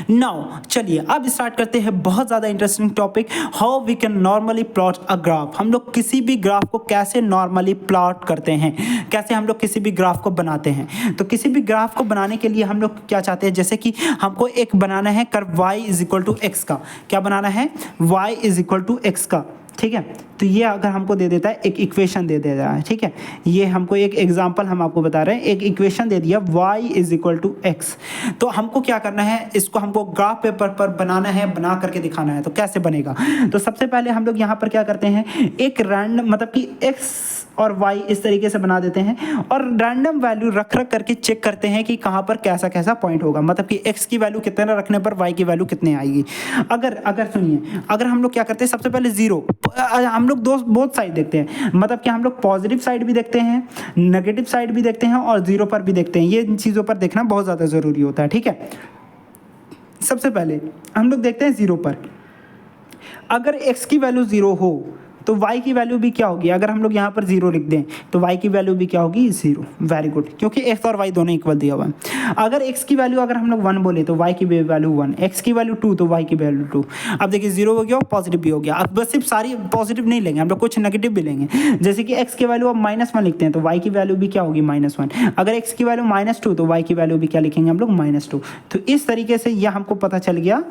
नाउ चलिए अब स्टार्ट करते हैं बहुत ज़्यादा interesting topic, how we can normally plot a graph. हम लोग किसी भी ग्राफ को कैसे नॉर्मली प्लॉट करते हैं, कैसे हम लोग किसी भी ग्राफ को बनाते हैं। तो किसी भी ग्राफ को बनाने के लिए हम लोग क्या चाहते हैं, जैसे कि हमको एक बनाना है कर्व y = x का। क्या बनाना है? y = x का। ठीक है, तो ये अगर हमको दे देता है, एक इक्वेशन दे रहा है। ठीक है, ये हमको एक एग्जांपल हम आपको बता रहे हैं, एक इक्वेशन दे दिया y = x। तो हमको क्या करना है, इसको हमको ग्राफ पेपर पर बनाना है, बना करके दिखाना है। तो कैसे बनेगा? तो सबसे पहले हम लोग यहाँ पर क्या करते हैं, एक रैंडम मतलब कि x और y इस तरीके से बना देते हैं और रैंडम वैल्यू रख करके चेक करते हैं कि कहाँ पर कैसा पॉइंट होगा, मतलब कि x की वैल्यू कितने रखने पर y की वैल्यू कितने आएगी। अगर सुनिए, अगर हम लोग क्या करते हैं, सबसे पहले 0 हम लोग बोथ साइड देखते हैं, मतलब कि हम लोग पॉजिटिव साइड भी देखते हैं, नेगेटिव साइड भी देखते हैं और 0 पर भी देखते हैं। ये इन चीज़ों पर देखना बहुत ज़्यादा ज़रूरी होता है। ठीक है, सबसे पहले हम लोग देखते हैं 0 पर। अगर x की वैल्यू 0 हो तो y की वैल्यू भी क्या होगी, अगर हम लोग यहाँ पर 0 लिख दें तो y की वैल्यू भी क्या होगी 0। वेरी गुड, क्योंकि x और y दोनों इक्वल दिया हुआ है। अगर x की वैल्यू अगर हम लोग 1 बोले तो y की वैल्यू 1, x की वैल्यू 2 तो y की वैल्यू 2। अब देखिए 0 हो गया, पॉजिटिव भी हो गया। अब बस सिर्फ सारी पॉजिटिव नहीं लेंगे हम लोग, कुछ नेगेटिव भी लेंगे। जैसे कि x की वैल्यू अब -1 लिखते हैं तो y की वैल्यू भी क्या होगी -1। अगर x की वैल्यू -2 तो y की वैल्यू भी क्या लिखेंगे हम लोग -2। तो इस तरीके से यह हमको पता चल गया।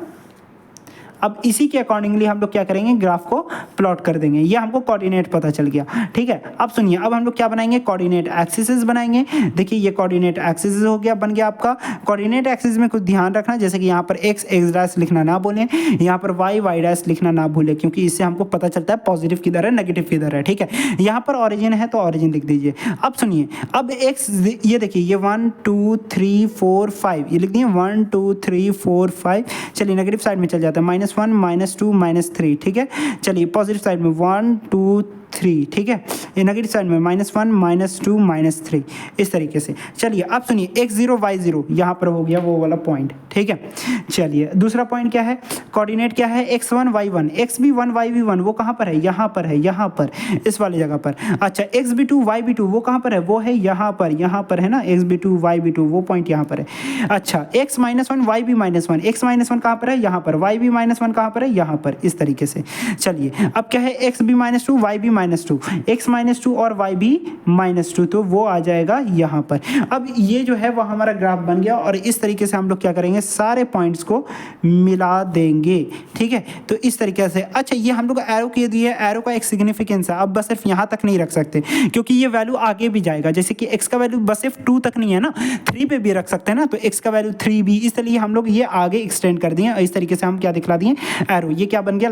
अब इसी के अकॉर्डिंगली हम लोग क्या करेंगे, ग्राफ को प्लॉट कर देंगे। ये हमको कोऑर्डिनेट पता चल गया, ठीक है। अब सुनिए, अब हम लोग क्या बनाएंगे, कोऑर्डिनेट एक्सिस बनाएंगे। देखिए ये कोऑर्डिनेट एक्सिस हो गया, बन गया आपका। कोऑर्डिनेट एक्सिस में कुछ ध्यान रखना, जैसे कि यहाँ पर x डैश लिखना ना भूलें, यहाँ पर y डैश लिखना ना भूलें, क्योंकि इससे हमको पता चलता है पॉजिटिव किधर है, नेगेटिव किधर है, ठीक है। यहाँ पर ऑरिजिन है तो ऑरिजिन लिख दीजिए। अब सुनिए, अब x, ये देखिए ये 1 2 3 4 5 ये लिख दिए, 1 2 3 4 5। चलिए नेगेटिव साइड में चल जाता है, -1 -2 -3, ठीक है। चलिए पॉजिटिव साइड में 1 2 3, ठीक है। ये नेगेटिव साइड में -1 -2 -3, इस तरीके से। चलिए अब सुनिए, x0 y0 यहाँ पर हो गया वो वाला पॉइंट, ठीक है। चलिए दूसरा पॉइंट क्या है, कोऑर्डिनेट क्या है, x1 y1, x भी 1 y भी 1, वो कहाँ पर है, यहाँ पर है, यहाँ पर इस वाली जगह पर। अच्छा x भी 2 y भी 2, वो कहाँ पर है, वो है यहाँ पर है ना, x भी 2 y भी 2, वो पॉइंट यहाँ पर है। अच्छा x -1 y भी -1, x -1 कहाँ पर है, यहाँ पर, y भी -1 कहाँ पर है, यहाँ पर, इस तरीके से। चलिए अब क्या है, x भी -2 y भी -2, x -2 और y भी -2, तो वो आ जाएगा यहाँ पर। अब ये जो है वो हमारा ग्राफ बन गया, और इस तरीके से हम लोग क्या करेंगे, सारे पॉइंट्स को मिला देंगे, ठीक है। तो इस तरीके से। अच्छा ये हम लोग एरो के दिए, एरो का एक सिग्निफिकेंस है। अब बस सिर्फ यहाँ तक नहीं रख सकते, क्योंकि ये वैल्यू आगे भी जाएगा। जैसे कि x का वैल्यू बस सिर्फ 2 तक नहीं है ना, 3 पे भी रख सकते हैं ना, तो x का वैल्यू 3 भी, इसलिए हम लोग ये आगे एक्सटेंड कर दिए। इस तरीके से हम क्या दिखला दिए, एरो। ये क्या बन गया,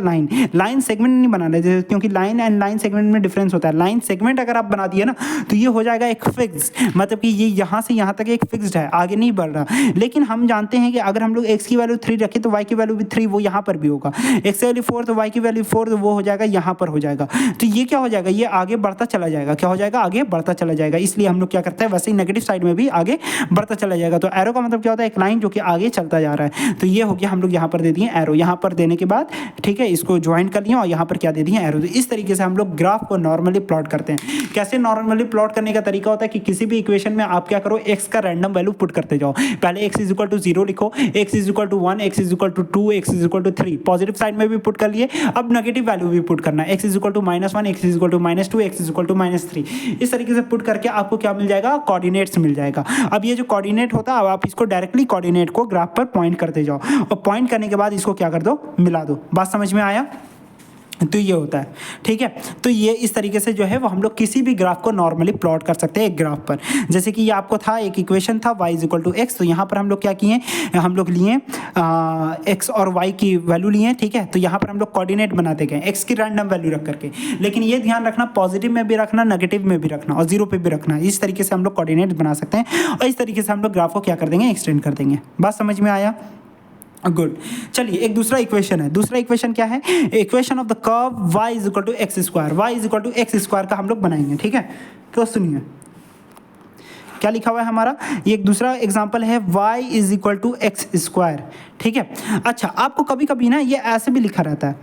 लाइन सेगमेंट नहीं बनाना, क्योंकि लाइन एंड लाइन सेगमेंट में डिफरेंस होता है। लाइन सेगमेंट अगर आप बना दिए ना तो ये हो जाएगा एक फिक्स, मतलब कि ये यहाँ से यहाँ तक एक फिक्स्ड है, आगे नहीं बढ़ रहा। लेकिन हम जानते हैं कि अगर हम लोग x की वैल्यू 3 रखें तो y की वैल्यू भी 3, वो यहाँ पर भी होगा। x की वैल्यू 4 तो y की वैल्यू 4, तो वो हो जाएगा यहाँ पर हो जाएगा। तो ये क्या हो जाएगा, ये आगे बढ़ता चला जाएगा। क्या हो जाएगा, आगे बढ़ता चला जाएगा। इसलिए हम लोग क्या करते हैं, वैसे ही नेगेटिव साइड में भी आगे बढ़ता चला जाएगा। तो एरो का मतलब क्या होता है, एक लाइन जो कि आगे चलता जा रहा है। तो ये हो गया, हम लोग यहाँ पर दे दिए एरो। यहाँ पर देने के बाद, ठीक है, इसको ज्वाइन कर लिया और यहाँ पर क्या दे दिए, एरो। तो इस तरीके से हम लोग ग्राफ को नॉर्मली प्लॉट करते हैं। कैसे नॉर्मली प्लॉट करने का तरीका होता है कि किसी भी इक्वेशन में आप क्या करो, x का रैंडम वैल्यू पुट करते जाओ। पहले x = 0 लिखो, x = 1, x = 2, x = 3। Positive side में भी पुट कर लिए, अब नेगेटिव वैल्यू भी पुट करना है, x = -1, x = -2, x = -3। इस तरीके से पुट करके आपको क्या मिल जाएगा, कोऑर्डिनेट्स मिल जाएगा। अब ये जो कोऑर्डिनेट होता है, अब आप इसको डायरेक्टली कोऑर्डिनेट को ग्राफ पर पॉइंट करते जाओ, और पॉइंट करने के बाद इसको क्या कर दो, मिला दो। बात समझ में आया? तो ये होता है, ठीक है। तो ये इस तरीके से जो है वो हम लोग किसी भी ग्राफ को नॉर्मली प्लॉट कर सकते हैं एक ग्राफ पर। जैसे कि ये आपको था, एक इक्वेशन था y = x, तो यहाँ पर हम लोग क्या किए, हम लोग लिए x और y की वैल्यू लिए, ठीक है। तो यहाँ पर हम लोग कोऑर्डिनेट बनाते गए x की रैंडम वैल्यू रख करके। लेकिन ये ध्यान रखना, पॉजिटिव में भी रखना, नेगेटिव में भी रखना, और 0 पे भी रखना। इस तरीके से हम लोग कोऑर्डिनेट बना सकते हैं, और इस तरीके से हम लोग ग्राफ को क्या कर देंगे, एक्सटेंड कर देंगे। बात समझ में आया? गुड। चलिए एक दूसरा इक्वेशन है। दूसरा इक्वेशन क्या है, equation of the curve y = x²। y = x² का हम लोग बनाएंगे, ठीक है। तो सुनिए क्या लिखा हुआ है हमारा, ये एक दूसरा एग्जांपल है, y = x², ठीक है। अच्छा आपको कभी कभी ना ये ऐसे भी लिखा रहता है,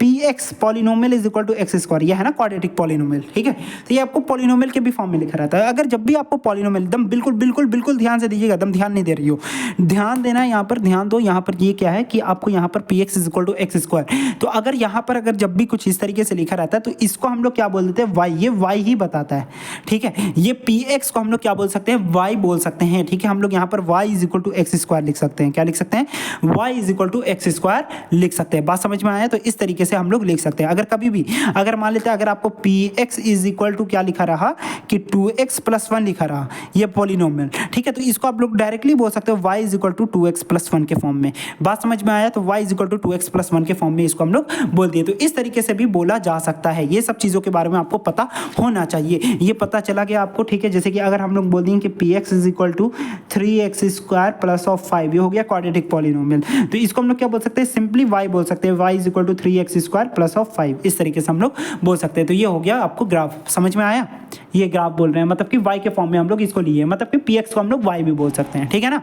px पॉलिनोमियल = x², ये है ना क्वाड्रेटिक पॉलिनोमियल, ठीक है। तो ये आपको पॉलिनोमियल के भी फॉर्म में लिखा रहता है। अगर जब भी आपको पॉलिनोमियल, एकदम बिल्कुल बिल्कुल बिल्कुल ध्यान से दीजिएगा, एकदम ध्यान नहीं दे रही हो, ध्यान देना है यहाँ पर, ध्यान दो। यहाँ पर ये क्या है कि आपको यहाँ पर px = x², तो अगर यहाँ पर अगर जब भी कुछ इस तरीके से लिखा रहता है तो इसको हम लोग क्या बोल देते हैं, y। ये y ही बताता है, ठीक है। ये px को हम लोग क्या बोल सकते हैं, y बोल सकते हैं, ठीक है। हम लोग यहाँ पर y = x² लिख सकते हैं। क्या लिख सकते हैं, y = x² लिख सकते हैं। बात समझ में आया? तो इस तरीके से हम लोग लिख सकते हैं। अगर कभी भी अगर मान लेते हैं, अगर आपको px = क्या लिखा रहा कि 2x + 1 लिखा रहा, ये पॉलिनोमियल, ठीक है, तो इसको आप लोग डायरेक्टली बोल सकते हो y = 2x + 1 के फॉर्म में। बात समझ में आया? तो y = 2x + 1 के फॉर्म में इसको हम लोग बोल दिए। तो इस तरीके से भी बोला जा सकता है। ये सब चीज़ों के बारे में आपको पता होना चाहिए। ये पता चला गया आपको, ठीक है। जैसे कि अगर हम लोग बोल दें कि px = 3x² + 5, ये हो गया क्वाड्रेटिक पॉलिनोमियल, तो इसको हम लोग क्या बोल सकते हैं, सिंपली y बोल सकते हैं, y = 3x² + 5, इस तरीके से हम लोग बोल सकते हैं। तो ये हो गया आपको ग्राफ, समझ में आया? ये ग्राफ बोल रहे हैं, मतलब कि y के फॉर्म में हम लोग इसको लिए, मतलब कि px को हम लोग y भी बोल सकते हैं, ठीक है ना।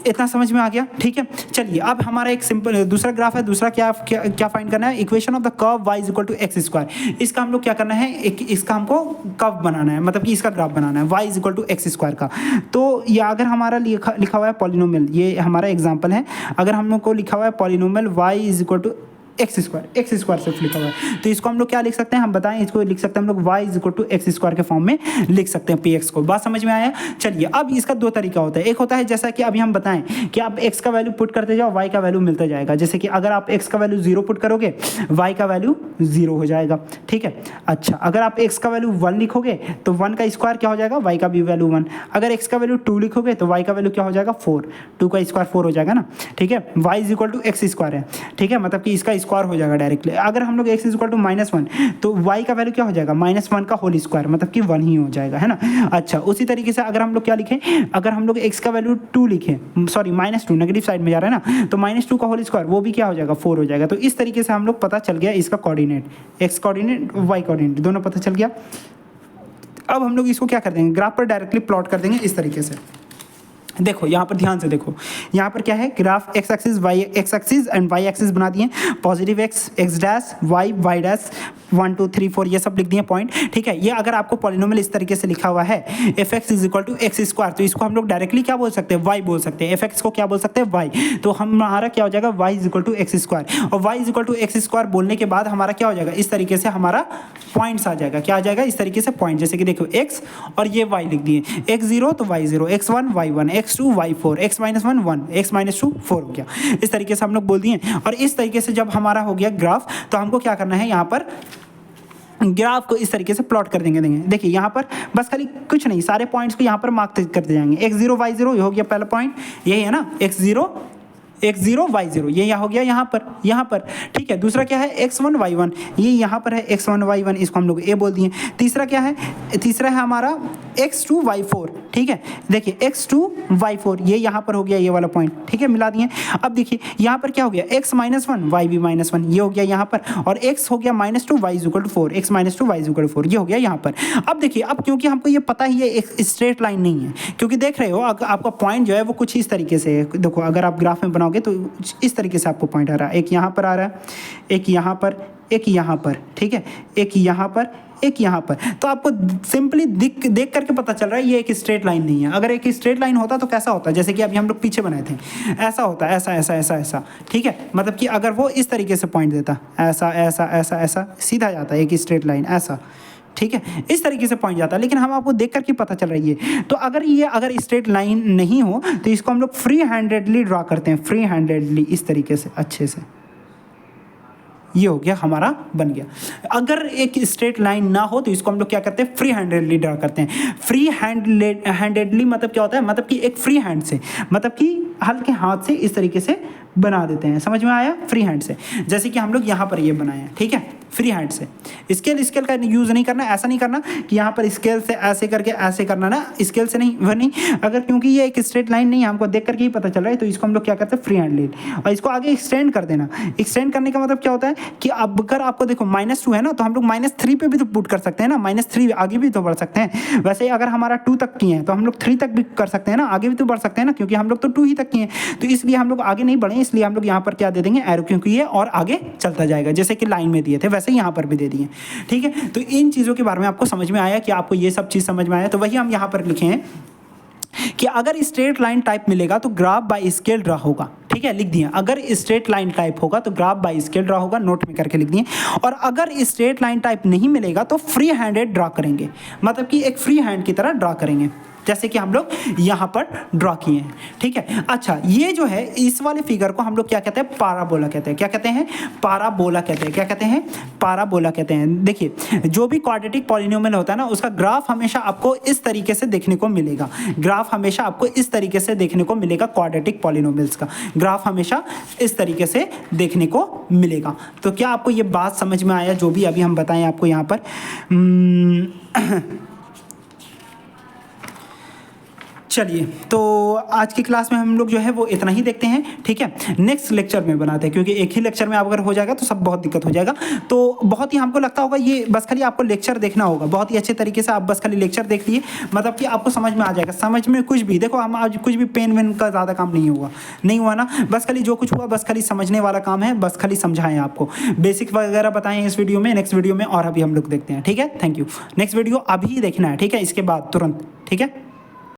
इतना समझ में आ गया, ठीक है। चलिए अब हमारा एक सिंपल दूसरा ग्राफ है, दूसरा क्या क्या क्या फाइंड करना है, equation of the curve y equal to x square. इसका हम लोग क्या करना है, इसका हमको कर्व बनाना है, मतलब कि इसका ग्राफ बनाना है y equal to x square का। तो ये अगर हमारा लिखा हुआ है पॉलिनोमियल, ये हमारा एग्जाम्पल है, अगर हम लोग को लिखा हुआ है polynomial y equal to x square सिर्फ लिखा हुआ है, तो इसको हम लोग क्या लिख सकते हैं, हम बताएं, इसको लिख सकते हैं हम लोग y equal to x square के फॉर्म में लिख सकते हैं px को। बात समझ में आया। चलिए अब इसका दो तरीका होता है, एक होता है जैसा कि अभी हम बताएं कि आप x का वैल्यू पुट करते जाओ, y का वैल्यू मिलता जाएगा। जैसे कि अगर आप x का वैल्यू 0 पुट करोगे, y का वैल्यू 0 हो जाएगा, ठीक है। अच्छा, अगर आप x का वैल्यू 1 लिखोगे तो 1 का स्क्वायर क्या हो जाएगा, y का भी वैल्यू 1। अगर x का वैल्यू 2 लिखोगे तो y का वैल्यू क्या हो जाएगा, 4। 2 का स्क्वायर 4 हो जाएगा ना, ठीक है। y equal to x square है, ठीक है, मतलब कि इसका स्क्वायर हो जाएगा डायरेक्ट। अगर हम लोग x इक्वल टू -1 तो y का वैल्यू क्या हो जाएगा, -1 का होल स्क्वायर, मतलब कि 1 ही हो जाएगा, है ना। अच्छा, उसी तरीके से अगर हम लोग क्या लिखें, अगर हम लोग x का वैल्यू 2 लिखें, सॉरी -2 नेगेटिव साइड में जा रहा है ना, तो -2 का होल स्क्वायर वो भी क्या हो जाएगा, 4 हो जाएगा। तो इस तरीके से हम लोग पता चल गया इसका coordinate, x coordinate y coordinate दोनों पता चल गया। अब हम लोग इसको क्या कर देंगे, ग्राफ पर डायरेक्टली प्लॉट कर देंगे इस तरीके से। देखो यहाँ पर ध्यान से देखो, यहाँ पर क्या है, graph x axis and Y axis बना दिए, positive x dash y dash 1 2 3 4 ये सब लिख दिए पॉइंट, ठीक है। ये अगर आपको पॉलिनोमियल इस तरीके से लिखा हुआ है F x is equal to x square, तो इसको हम लोग डायरेक्टली क्या बोल सकते हैं, वाई बोल सकते हैं। एफ एक्स को क्या बोल सकते हैं, वाई। तो हमारा क्या हो जाएगा, y is equal to x square, और y is equal to x square बोलने के बाद हमारा क्या हो जाएगा, इस तरीके से हमारा पॉइंट्स आ जाएगा, क्या आ जाएगा, इस तरीके से पॉइंट। जैसे कि देखो एक्स और ये वाई लिख दिए, x0 तो y0, x1 y1, x2 y4, x -1 1, x -2 4 हो गया। इस तरीके से हम लोग बोल दिए। और इस तरीके से जब हमारा हो गया ग्राफ, तो हमको क्या करना है, यहाँ पर ग्राफ को इस तरीके से प्लॉट कर देंगे। देखिए यहाँ पर बस खाली कुछ नहीं, सारे पॉइंट्स को यहाँ पर मार्क करते जाएंगे। x0 y0 ये हो गया पहला पॉइंट, यही है ना, x0 y0 ये यहाँ हो गया, यहाँ पर ठीक है। दूसरा क्या है, x1 y1 ये यहाँ पर है, x1 y1 इसको हम लोग a बोल दिए। तीसरा क्या है, तीसरा है हमारा x2 y4, ठीक है। देखिए x2 y4 ये यहाँ पर हो गया, ये वाला पॉइंट, ठीक है, मिला दिए। अब देखिए यहाँ पर क्या हो गया, x -1 y भी -1 ये हो गया यहाँ पर, और x हो गया -2 y equal to 4, x -2 y equal to 4 ये हो गया यहाँ पर। अब देखिए, अब क्योंकि हमको ये पता ही है एक स्ट्रेट लाइन नहीं है, क्योंकि देख रहे हो आपका पॉइंट जो है वो कुछ इस तरीके से है। देखो अगर आप ग्राफ में बनाओगे तो इस तरीके से आपको पॉइंट आ रहा है, एक यहाँ पर आ रहा है, एक यहाँ पर, एक यहाँ पर, ठीक है, एक यहाँ पर, एक यहाँ पर। तो आपको सिंपली देख करके पता चल रहा है ये एक स्ट्रेट लाइन नहीं है। अगर एक स्ट्रेट लाइन होता तो कैसा होता, जैसे कि अभी हम लोग पीछे बनाए थे, ऐसा होता, ऐसा ऐसा ऐसा ऐसा, ठीक है। मतलब कि अगर वो इस तरीके से पॉइंट देता, ऐसा ऐसा ऐसा ऐसा सीधा जाता एक स्ट्रेट लाइन ऐसा, ठीक है, इस तरीके से पॉइंट जाता है। लेकिन हम आपको देख करके पता चल रही है। तो अगर स्ट्रेट लाइन नहीं हो तो इसको हम लोग फ्री हैंडेडली ड्रा करते हैं, फ्री हैंडेडली इस तरीके से अच्छे से, ये हो गया हमारा बन गया। अगर एक स्ट्रेट लाइन ना हो तो इसको हम लोग क्या करते हैं, फ्री हैंडेडली ड्रा करते हैं। फ्री हैंडेडली मतलब क्या होता है, मतलब कि एक फ्री हैंड से, मतलब कि हल्के हाथ से इस तरीके से बना देते हैं। समझ में आया, फ्री हैंड से, जैसे कि हम लोग यहाँ पर ये बनाए हैं, ठीक है, फ्री हैंड से। स्केल का यूज़ नहीं करना, ऐसा नहीं करना कि यहाँ पर स्केल से ऐसे करके ऐसे करना ना, स्केल से नहीं, वह नहीं। अगर क्योंकि ये एक स्ट्रेट लाइन नहीं है, हमको देख करके ही पता चल रहा है, तो इसको हम लोग क्या करते हैं, फ्री हैंड ले, और इसको आगे एक्सटेंड कर देना। एक्सटेंड करने का मतलब क्या होता है कि अब अगर आपको देखो -2 है ना, तो हम लोग -3 पे भी तो पुट कर सकते हैं ना, -3 आगे भी तो बढ़ सकते हैं। वैसे अगर हमारा 2 तक किए हैं तो हम लोग 3 तक भी कर सकते हैं ना, आगे भी तो बढ़ सकते हैं ना, क्योंकि हम लोग तो 2 ही तक किए हैं। तो इसलिए हम लोग आगे नहीं बढ़े, इसलिए हम लोग यहाँ पर क्या दे देंगे, एरो, क्योंकि ये और आगे चलता जाएगा। जैसे कि लाइन में दिए थे वैसे यहाँ पर भी दे दिए, ठीक है। तो इन चीज़ों के बारे में आपको समझ में आया कि आपको ये सब चीज़ समझ में आया, तो वही हम यहाँ पर लिखे हैं कि अगर स्ट्रेट लाइन टाइप मिलेगा तो ग्राफ बाय स्केल ड्रा होगा, ठीक है, लिख दिए। अगर स्ट्रेट लाइन टाइप होगा तो ग्राफ बाय स्केल ड्रा होगा, नोट में करके लिख दिए। और अगर स्ट्रेट लाइन टाइप नहीं मिलेगा तो फ्री हैंडेड ड्रा करेंगे, मतलब कि एक फ्री हैंड की तरह ड्रा करेंगे, जैसे कि हम लोग यहाँ पर ड्रॉ किए हैं, ठीक है। अच्छा, ये जो है इस वाले फिगर को हम लोग क्या कहते हैं, पाराबोला कहते हैं। क्या कहते हैं, पाराबोला कहते हैं। क्या कहते हैं, पाराबोला कहते हैं। देखिए, जो भी क्वाड्रेटिक पॉलिनोमियल होता है ना, उसका ग्राफ हमेशा आपको इस तरीके से देखने को मिलेगा। ग्राफ हमेशा आपको इस तरीके से देखने को मिलेगा, क्वाड्रेटिक पॉलिनोमियल्स का ग्राफ हमेशा इस तरीके से देखने को मिलेगा। तो क्या आपको ये बात समझ में आया, जो भी अभी हम बताएं आपको यहाँ पर? चलिए, तो आज की क्लास में हम लोग जो है वो इतना ही देखते हैं, ठीक है। नेक्स्ट लेक्चर में बनाते हैं, क्योंकि एक ही लेक्चर में आप अगर हो जाएगा तो सब बहुत दिक्कत हो जाएगा। तो बहुत ही हमको लगता होगा ये बस खाली आपको लेक्चर देखना होगा, बहुत ही अच्छे तरीके से आप बस खाली लेक्चर देख लिए, मतलब कि आपको समझ में आ जाएगा। समझ में कुछ भी देखो, हम आज कुछ भी पेन वेन का ज़्यादा काम नहीं हुआ ना, बस खाली जो कुछ हुआ बस खाली समझने वाला काम है, बस खाली समझाएं आपको, बेसिक वगैरह बताएं इस वीडियो में। नेक्स्ट वीडियो में और अभी हम लोग देखते हैं, ठीक है। Thank you. नेक्स्ट वीडियो अभी देखना है, ठीक है, इसके बाद तुरंत, ठीक है।